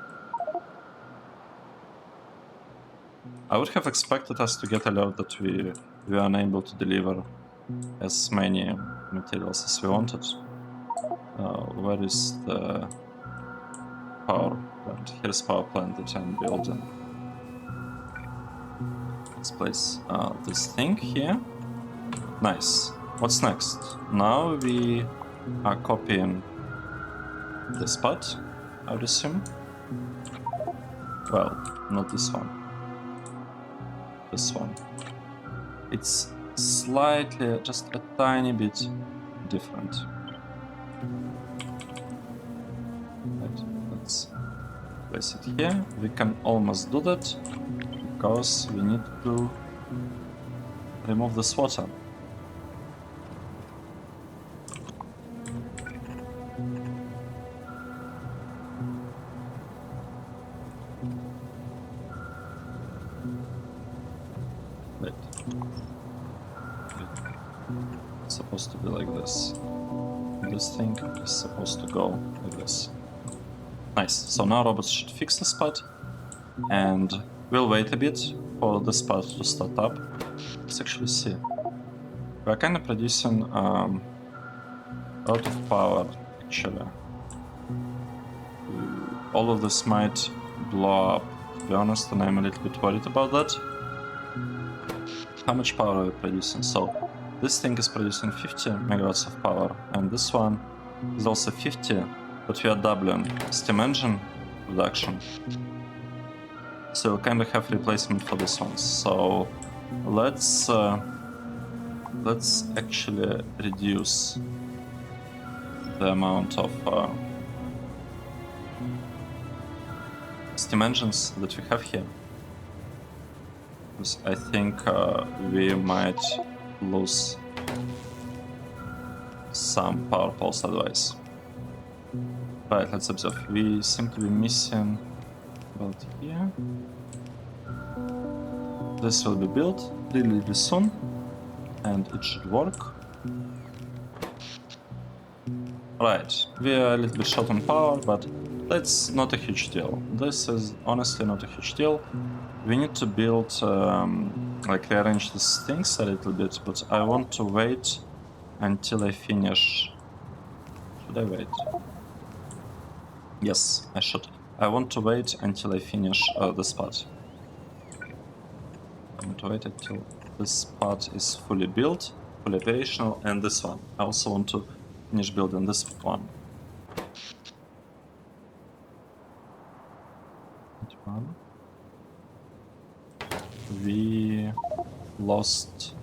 I would have expected us to get alert that we are unable to deliver as many materials as we wanted. Where is the power plant? Here's power plant that I'm building. Let's place this thing here. Nice. What's next? Now we are copying this part, I would assume. Well, not this one. This one. It's slightly, just a tiny bit different. Right, let's place it here. We can almost do that because we need to remove this water. It's supposed to be like this. This thing is supposed to go like this. Nice. So now robots should fix this part, and we'll wait a bit for this part to start up. Let's actually see. We're kind of producing a lot of power, actually. All of this might blow up, to be honest, and I'm a little bit worried about that. How much power are we producing? So this thing is producing 50 megawatts of power, and this one is also 50, but we are doubling steam engine production. So we'll kind of have replacement for this one. So let's actually reduce the amount of steam engines that we have here. Because I think we might lose some power poles otherwise. Right, let's observe. We seem to be missing about here. This will be built really soon, and it should work. Right, we are a little bit short on power, but that's not a huge deal. This is honestly not a huge deal. We need to build, like rearrange these things a little bit, but I want to wait until I finish. Should I wait? Yes, I should. I want to wait until I finish this part. I want to wait until this part is fully built, fully operational, and this one. I also want to finish building this one. We lost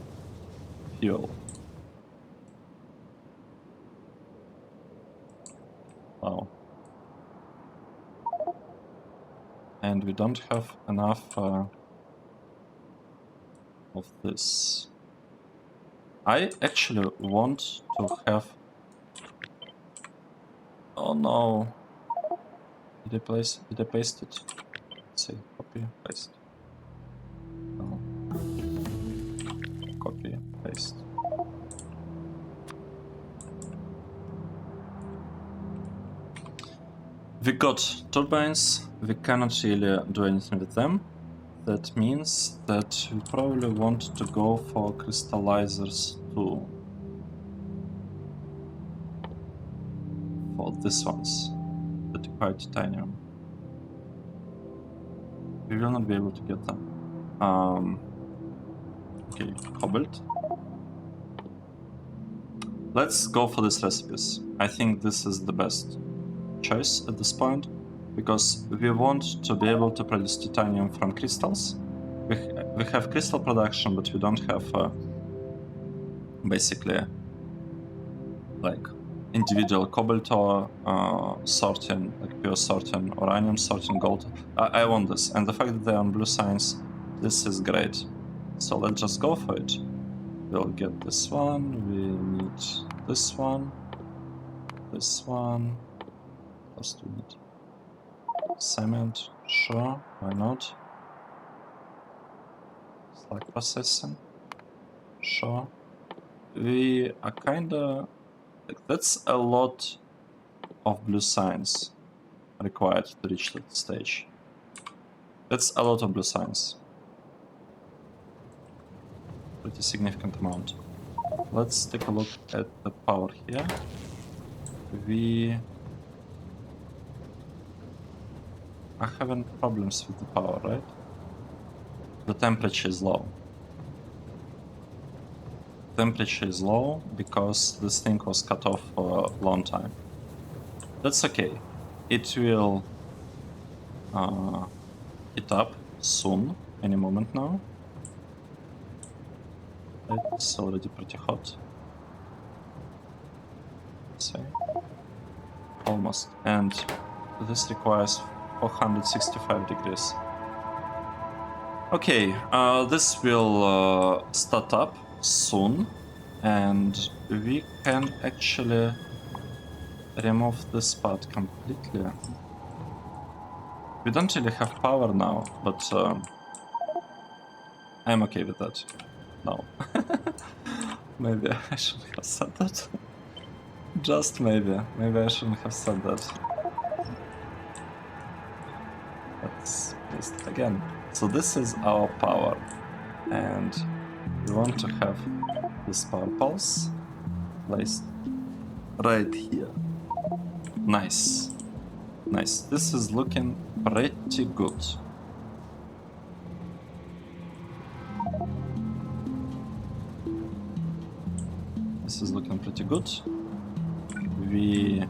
fuel. Wow. And we don't have enough of this. I actually want to have... Oh no. Did I paste it? Let's see. Copy, paste. No. Copy, paste. We got turbines. We cannot really do anything with them. That means that we probably want to go for crystallizers too. For these ones that require titanium. We will not be able to get them. Okay, cobalt. Let's go for these recipes. I think this is the best choice at this point, because we want to be able to produce titanium from crystals. We have crystal production, but we don't have basically like individual cobalt ore sorting, like pure sorting, uranium sorting, gold. I want this, and the fact that they're on blue signs, this is great. So let's just go for it. We'll get this one. We need this one. This one. What do we need? Cement. Sure, why not? Slag processing. Sure. We are kinda... Like, that's a lot of blue signs required to reach that stage. That's a lot of blue signs. Pretty significant amount. Let's take a look at the power here. We are having problems with the power, right? The temperature is low. Temperature is low because this thing was cut off for a long time. That's okay. It will heat up soon, any moment now. It's already pretty hot. Let's say. Almost. And this requires 465 degrees. Okay, this will start up soon, and we can actually remove this part completely. We don't really have power now, but I'm okay with that. No. Maybe I shouldn't have said that. Just maybe. Maybe I shouldn't have said that. Let's paste it again. So this is our power, and we want to have this power pulse placed right here. Nice. Nice. This is looking pretty good. This is looking pretty good. We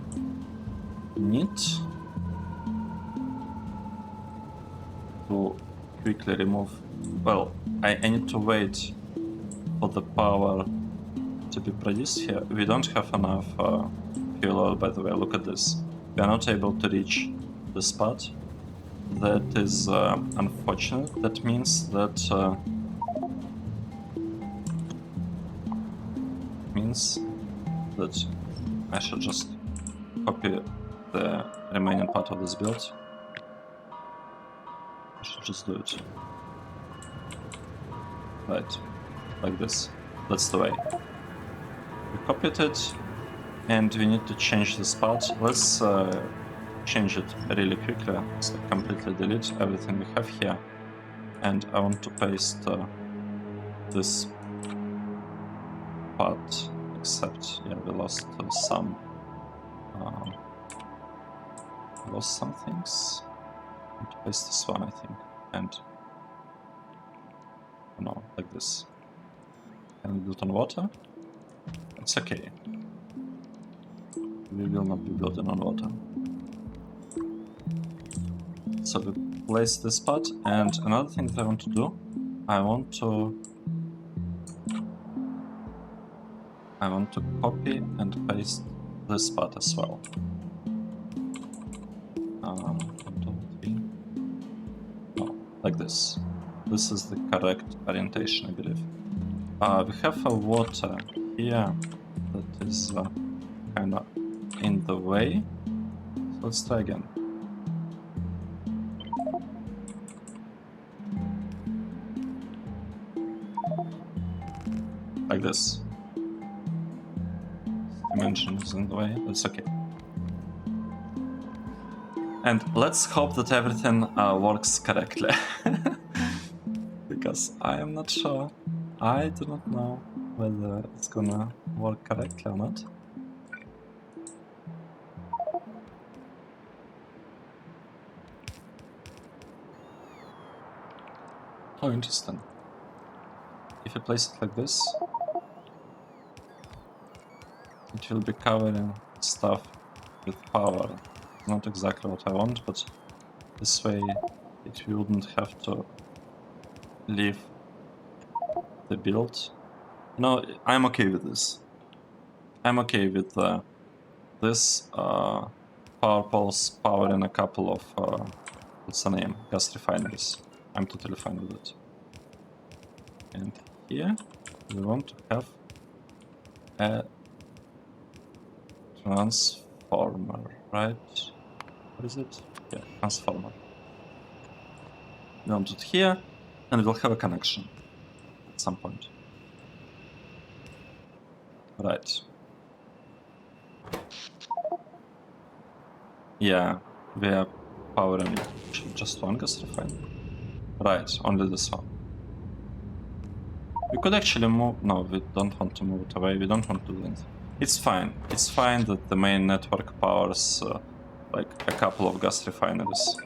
need to quickly remove... Well, I need to wait for the power to be produced here. We don't have enough fuel oil, by the way. Look at this. We are not able to reach the spot. That is unfortunate. That means that I should just copy the remaining part of this build. I should just do it. Right, like this. That's the way. We copied it, and we need to change this part. Let's change it really quickly. So completely delete everything we have here. And I want to paste this part, except, yeah, we lost some things. I want to paste this one, I think, and no, like this. Can we do it on water? It's okay. we will not be building on water. So we place this spot, and another thing that I want to do, I want to copy and paste this spot as well. Control V. Oh, like this. This is the correct orientation, I believe. We have a water here that is kind of in the way. So let's try again. Like this. Dimension is in the way. That's okay. And let's hope that everything works correctly. Because I am not sure. I do not know whether it's gonna work correctly or not. Oh, interesting. If I place it like this, it will be covering stuff with power. Not exactly what I want, but this way it wouldn't have to leave the build. No, I'm okay with this. I'm okay with this power poles powering a couple of what's the name? Gas refineries. I'm totally fine with it. And here we want to have a transformer, right? What is it? Yeah, transformer. We want it here, and we'll have a connection at some point. Right. Yeah, we are powering just one gas refinery. Right, only this one. We could actually move. No, we don't want to move it away. We don't want to do it. It's fine. It's fine that the main network powers like a couple of gas refineries.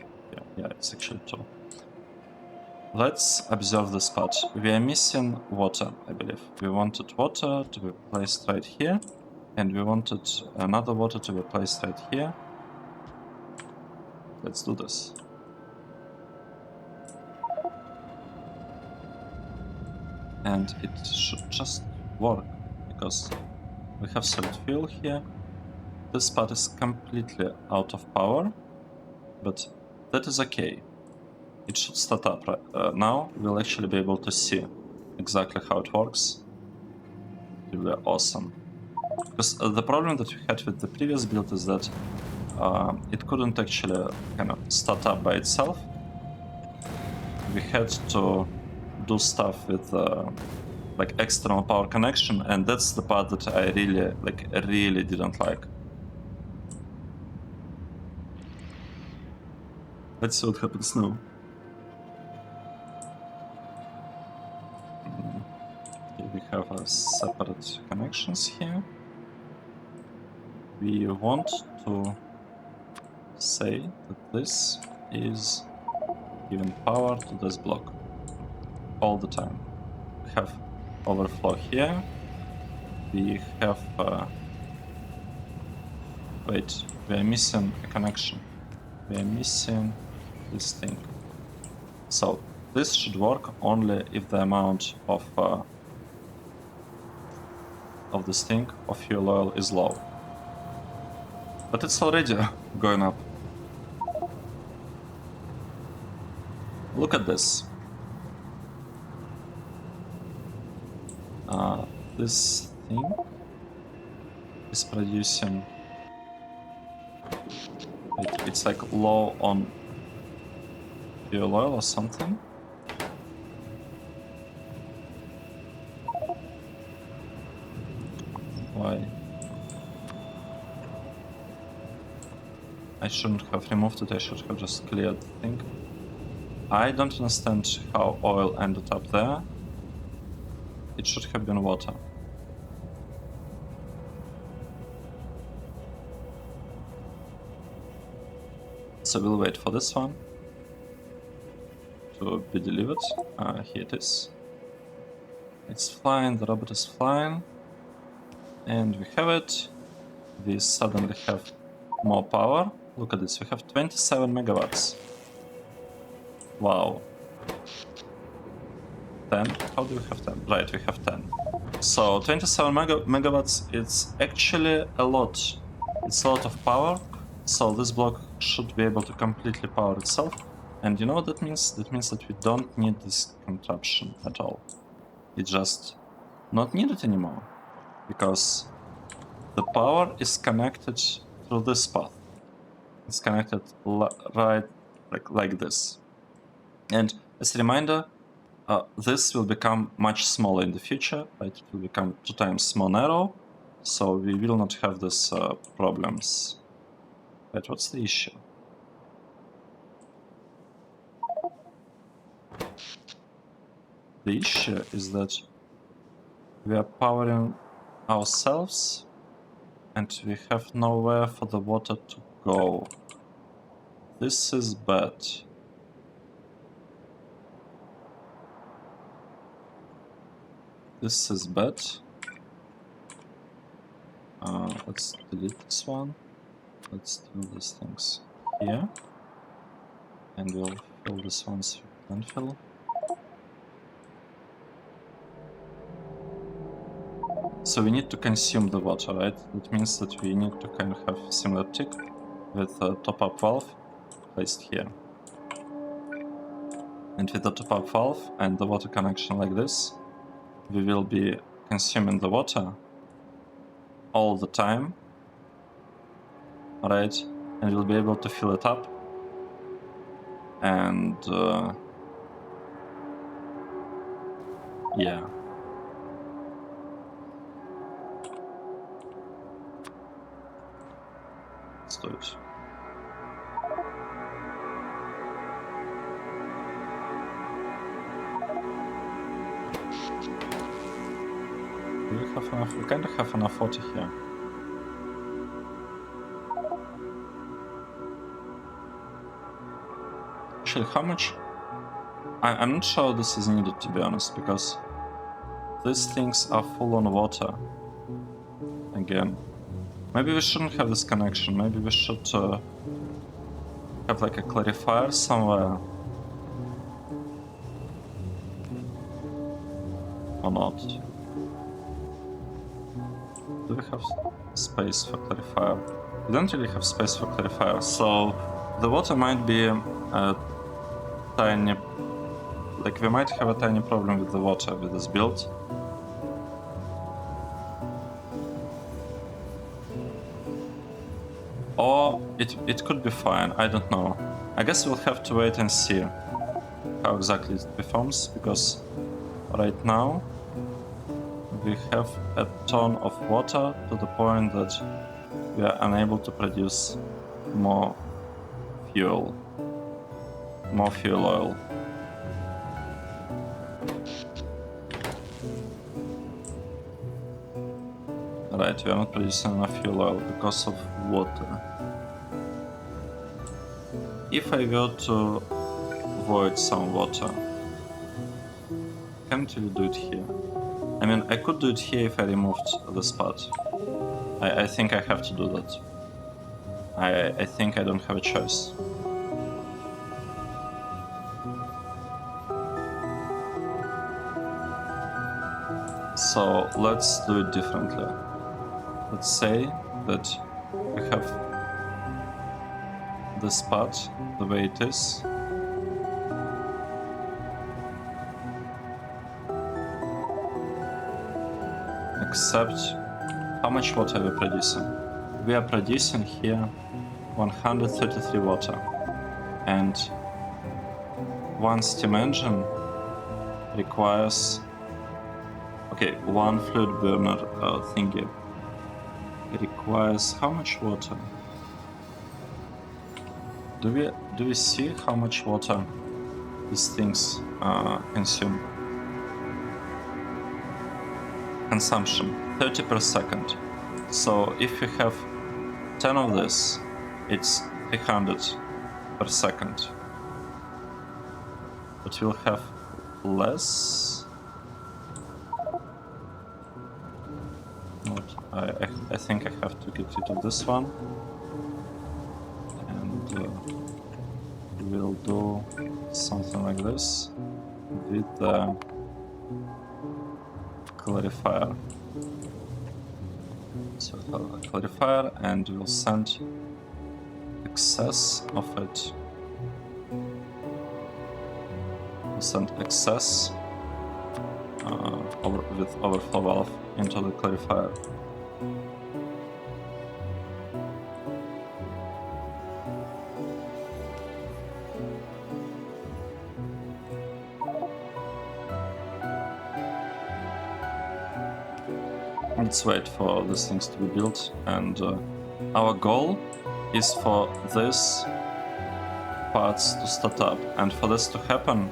Yeah, it's actually two. Let's observe the spot. We are missing water, I believe. We wanted water to be placed right here, and we wanted another water to be placed right here. Let's do this. And it should just work, because we have solid fuel here. This spot is completely out of power, but that is okay. It should start up right now. We'll actually be able to see exactly how it works. It will be awesome. Because the problem that we had with the previous build is that it couldn't actually kind of start up by itself. We had to do stuff with like external power connection, and that's the part that I really didn't like. Let's see what happens now. Okay, we have separate connections here. We want to say that this is giving power to this block all the time. We have overflow here. We have wait, we are missing a connection. We are missing this thing. So this should work only if the amount of this thing of fuel oil is low. But it's already going up. Look at this. This thing is producing. It's like low on fuel oil or something. Why? I shouldn't have removed it, I should have just cleared the thing. I don't understand how oil ended up there. It should have been water. So we'll wait for this one to be delivered. Here it is. It's flying, the robot is flying. And we have it. we suddenly have more power. Look at this, we have 27 megawatts. Wow. 10? How do we have 10? Right, we have 10. So 27 megawatts, it's actually a lot. It's a lot of power. So this block should be able to completely power itself. And you know what that means? That means that we don't need this contraption at all. It's just not needed anymore. Because the power is connected through this path. It's connected right like this. And as a reminder, this will become much smaller in the future, right? It will become 2 times more narrow, so we will not have these problems. But what's the issue? The issue is that we are powering ourselves and we have nowhere for the water to go. This is bad. This is bad. Let's delete this one. Let's do these things here. And we'll fill this one through landfill. So we need to consume the water, right? That means that we need to kind of have similar tick with a top-up valve placed here. And with the top-up valve and the water connection like this, we will be consuming the water all the time, right? And we'll be able to fill it up. And yeah. Let's do it. Do we have enough? We kind of have enough water here. Actually, how much? I'm not sure this is needed, to be honest, because these things are full on water. Again. Maybe we shouldn't have this connection. Maybe we should have like a clarifier somewhere. Or not. Do we have space for clarifier? We don't really have space for clarifier, so the water might be a tiny... Like, we might have a tiny problem with the water with this build. Or it could be fine, I don't know. I guess we'll have to wait and see how exactly it performs, because right now we have a ton of water to the point that we are unable to produce more fuel oil. Right, we are not producing enough fuel oil because of water. If I were to void some water, can't really do it here. I mean, I could do it here if I removed this part. I think I have to do that. I think I don't have a choice. So let's do it differently. Let's say that we have this part the way it is. Except, how much water are we producing? We are producing here 133 water. And one steam engine requires... Okay, one fluid burner thingy requires how much water? Do we see how much water these things consume? Consumption 30 per second. So if we have 10 of this, it's 300 per second. But we'll have less. I think I have to get rid of this one. And we'll do something like this with the clarifier. So we'll have a clarifier and we'll send excess of it. We'll send excess with overflow valve into the clarifier. Let's wait for these things to be built, and our goal is for these parts to start up, and for this to happen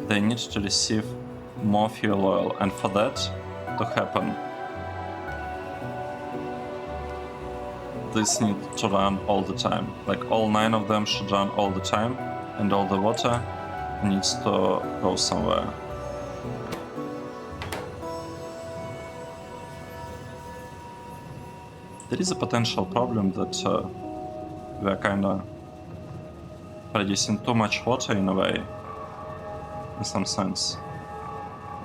they need to receive more fuel oil, and for that to happen this needs to run all the time. Like all 9 of them should run all the time, and all the water needs to go somewhere. There is a potential problem that we are kinda producing too much water in a way, in some sense.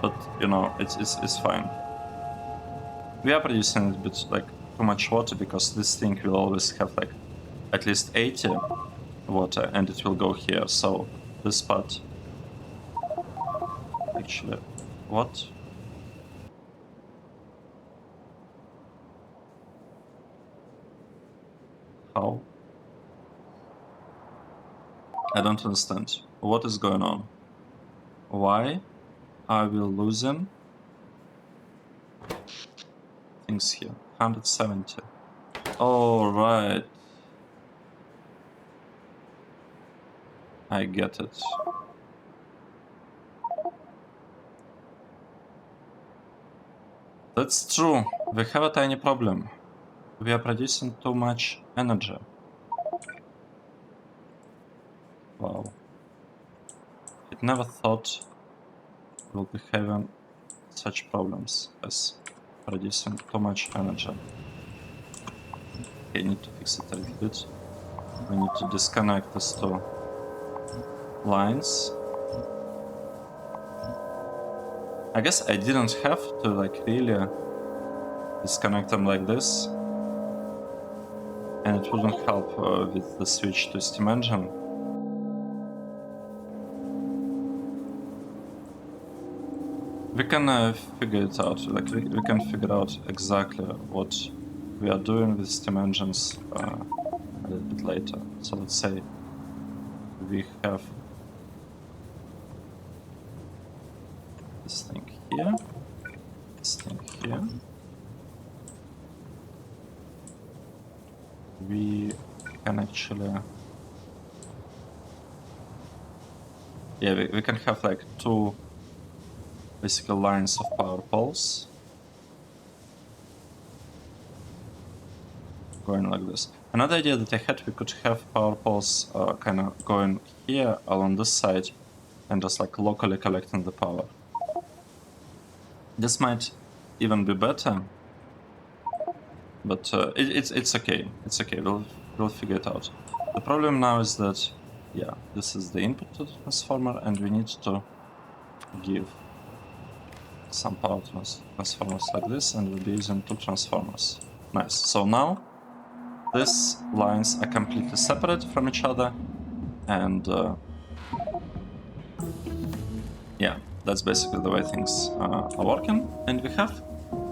But you know, it's fine. We are producing a bit like too much water because this thing will always have like at least 80 water, and it will go here. So this part actually, what? How? I don't understand. What is going on? Why are we losing things here? 170. Oh, right. I get it. That's true. We have a tiny problem. We are producing too much energy. Wow. I never thought we'll be having such problems as producing too much energy. Okay, I need to fix it a little bit. We need to disconnect these two lines. I guess I didn't have to like really disconnect them like this, and it wouldn't help with the switch to steam engine. We can figure it out, like we can figure out exactly what we are doing with steam engines a little bit later. So let's say we have this thing here, this thing here. We can actually, yeah, we can have like 2 basically lines of power poles going like this. Another idea that I had, we could have power poles kind of going here along this side and just like locally collecting the power. This might even be better, but it's okay. It's okay. We'll figure it out. The problem now is that, yeah, this is the input to the transformer, and we need to give some power transformers like this, and we'll be using 2 transformers. Nice. So now these lines are completely separate from each other, and yeah, that's basically the way things are working, and we have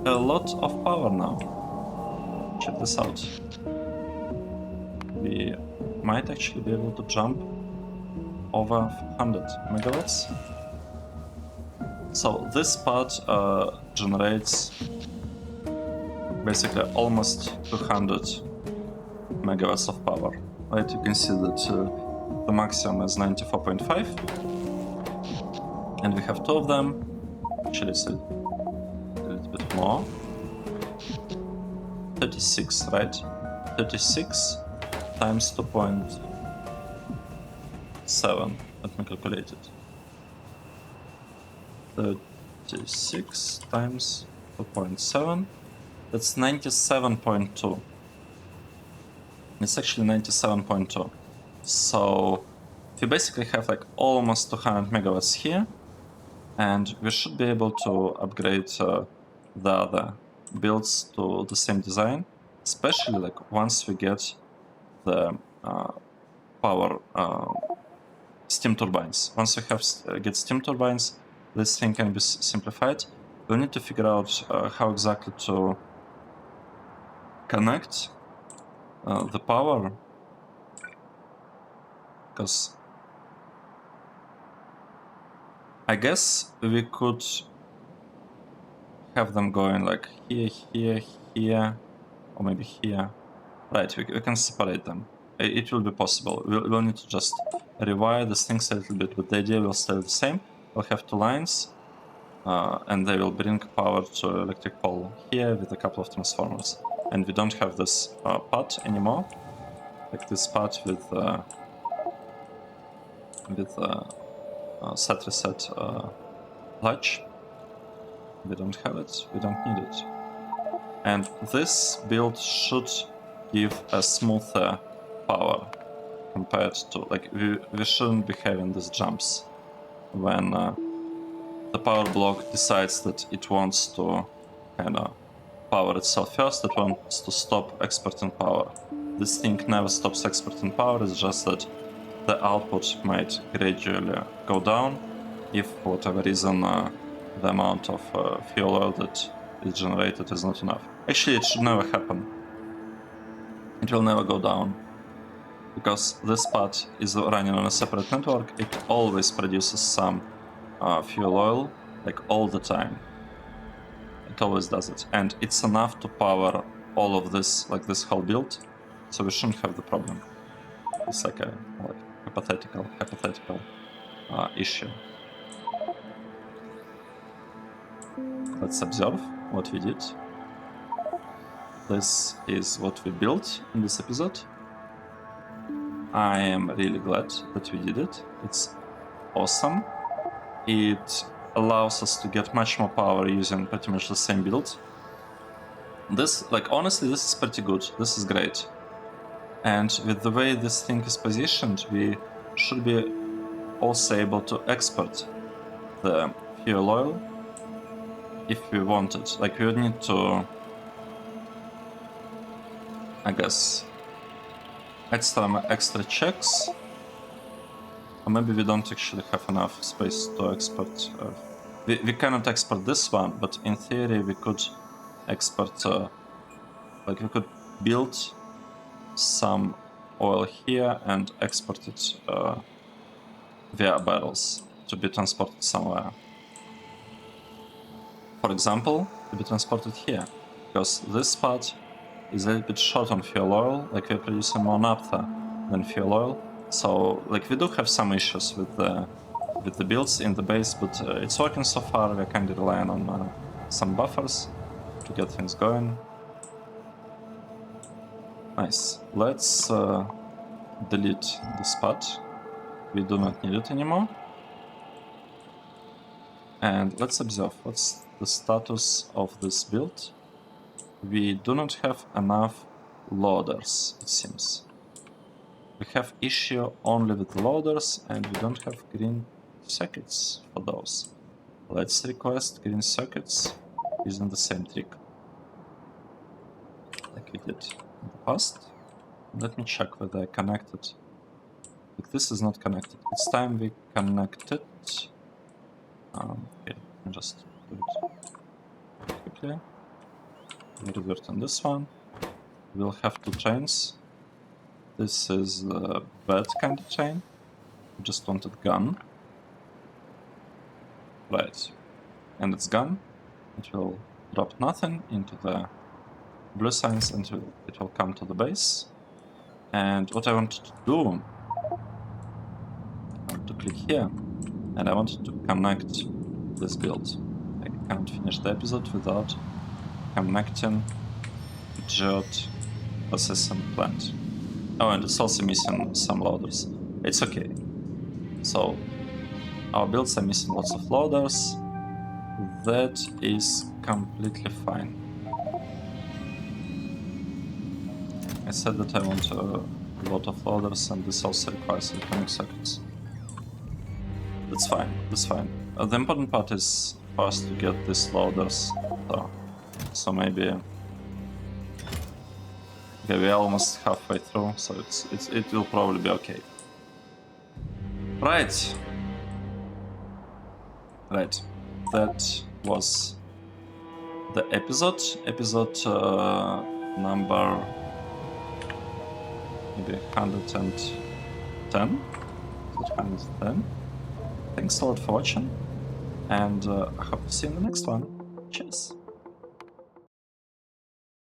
a lot of power now. Check this out. We might actually be able to jump over 100 megawatts. So this part generates basically almost 200 megawatts of power. Right, you can see that the maximum is 94.5, and we have 2 of them. Actually, it's a little bit more. 36, right? 36 times 2.7. Let me calculate it. 36 times 2.7 That's 97.2. It's actually 97.2. So we basically have like almost 200 megawatts here, and we should be able to upgrade the other builds to the same design, especially like once we get the power steam turbines. Once we have get steam turbines, this thing can be simplified. We'll need to figure out how exactly to connect the power, because I guess we could have them going like here, here, here, or maybe here. Right, we can separate them. It will be possible. We'll need to just rewire these things a little bit, but the idea will stay the same. We'll have two lines, and they will bring power to electric pole here with a couple of transformers. And we don't have this part anymore, like this part with set reset latch. We don't have it. We don't need it. And this build should give a smoother power compared to, like, we shouldn't be having these jumps when the power block decides that it wants to kind of power itself first. It wants to stop exporting power. This thing never stops exporting power. It's just that the output might gradually go down if, for whatever reason, the amount of fuel oil that is generated is not enough. Actually, it should never happen. It will never go down, because this part is running on a separate network. It always produces some fuel oil, like all the time. It always does it, and it's enough to power all of this, like this whole build, so we shouldn't have the problem. It's like a hypothetical issue. Let's observe what we did. This is what we built in this episode. I am really glad that we did it. It's awesome. It allows us to get much more power using pretty much the same build. This, like, honestly, this is pretty good. This is great. And with the way this thing is positioned, we should be also able to export the fuel oil if we wanted. Like, we would need to, I guess, extra checks, or maybe we don't actually have enough space to export. We cannot export this one, but in theory we could export, like we could build some oil here and export it via barrels to be transported somewhere. For example, to be transported here, because this part is a little bit short on fuel oil, like we're producing more naphtha than fuel oil. So, like, we do have some issues with the builds in the base, but it's working so far. We're kind of relying on some buffers to get things going. Nice. Let's delete this part. We do not need it anymore. And let's observe what's the status of this build. We do not have enough loaders, it seems. We have issue only with loaders, and we don't have green circuits for those. Let's request green circuits using the same trick like we did in the past. Let me check whether I connected. Like, this is not connected. It's time we connect it. Okay, let me just do it quickly. We revert on this one. We'll have two chains. This is a bad kind of chain. We just wanted gun. Right. And it's gone. It will drop nothing into the blue signs until it will come to the base. And what I wanted to do, I want to click here, and I wanted to connect this build. I can't finish the episode without connecting Geode processing plant. Oh, and it's also missing some loaders. It's okay. So, our builds are missing lots of loaders. That is completely fine. I said that I want a lot of loaders, and this also requires electronic circuits. That's fine, that's fine. The important part is for us to get these loaders, so maybe... Okay, we're almost halfway through, so it will probably be okay. Right. Right. That was the episode. Episode number maybe 110. Is it 110? Thanks a lot for watching, and I hope to see you in the next one. Cheers.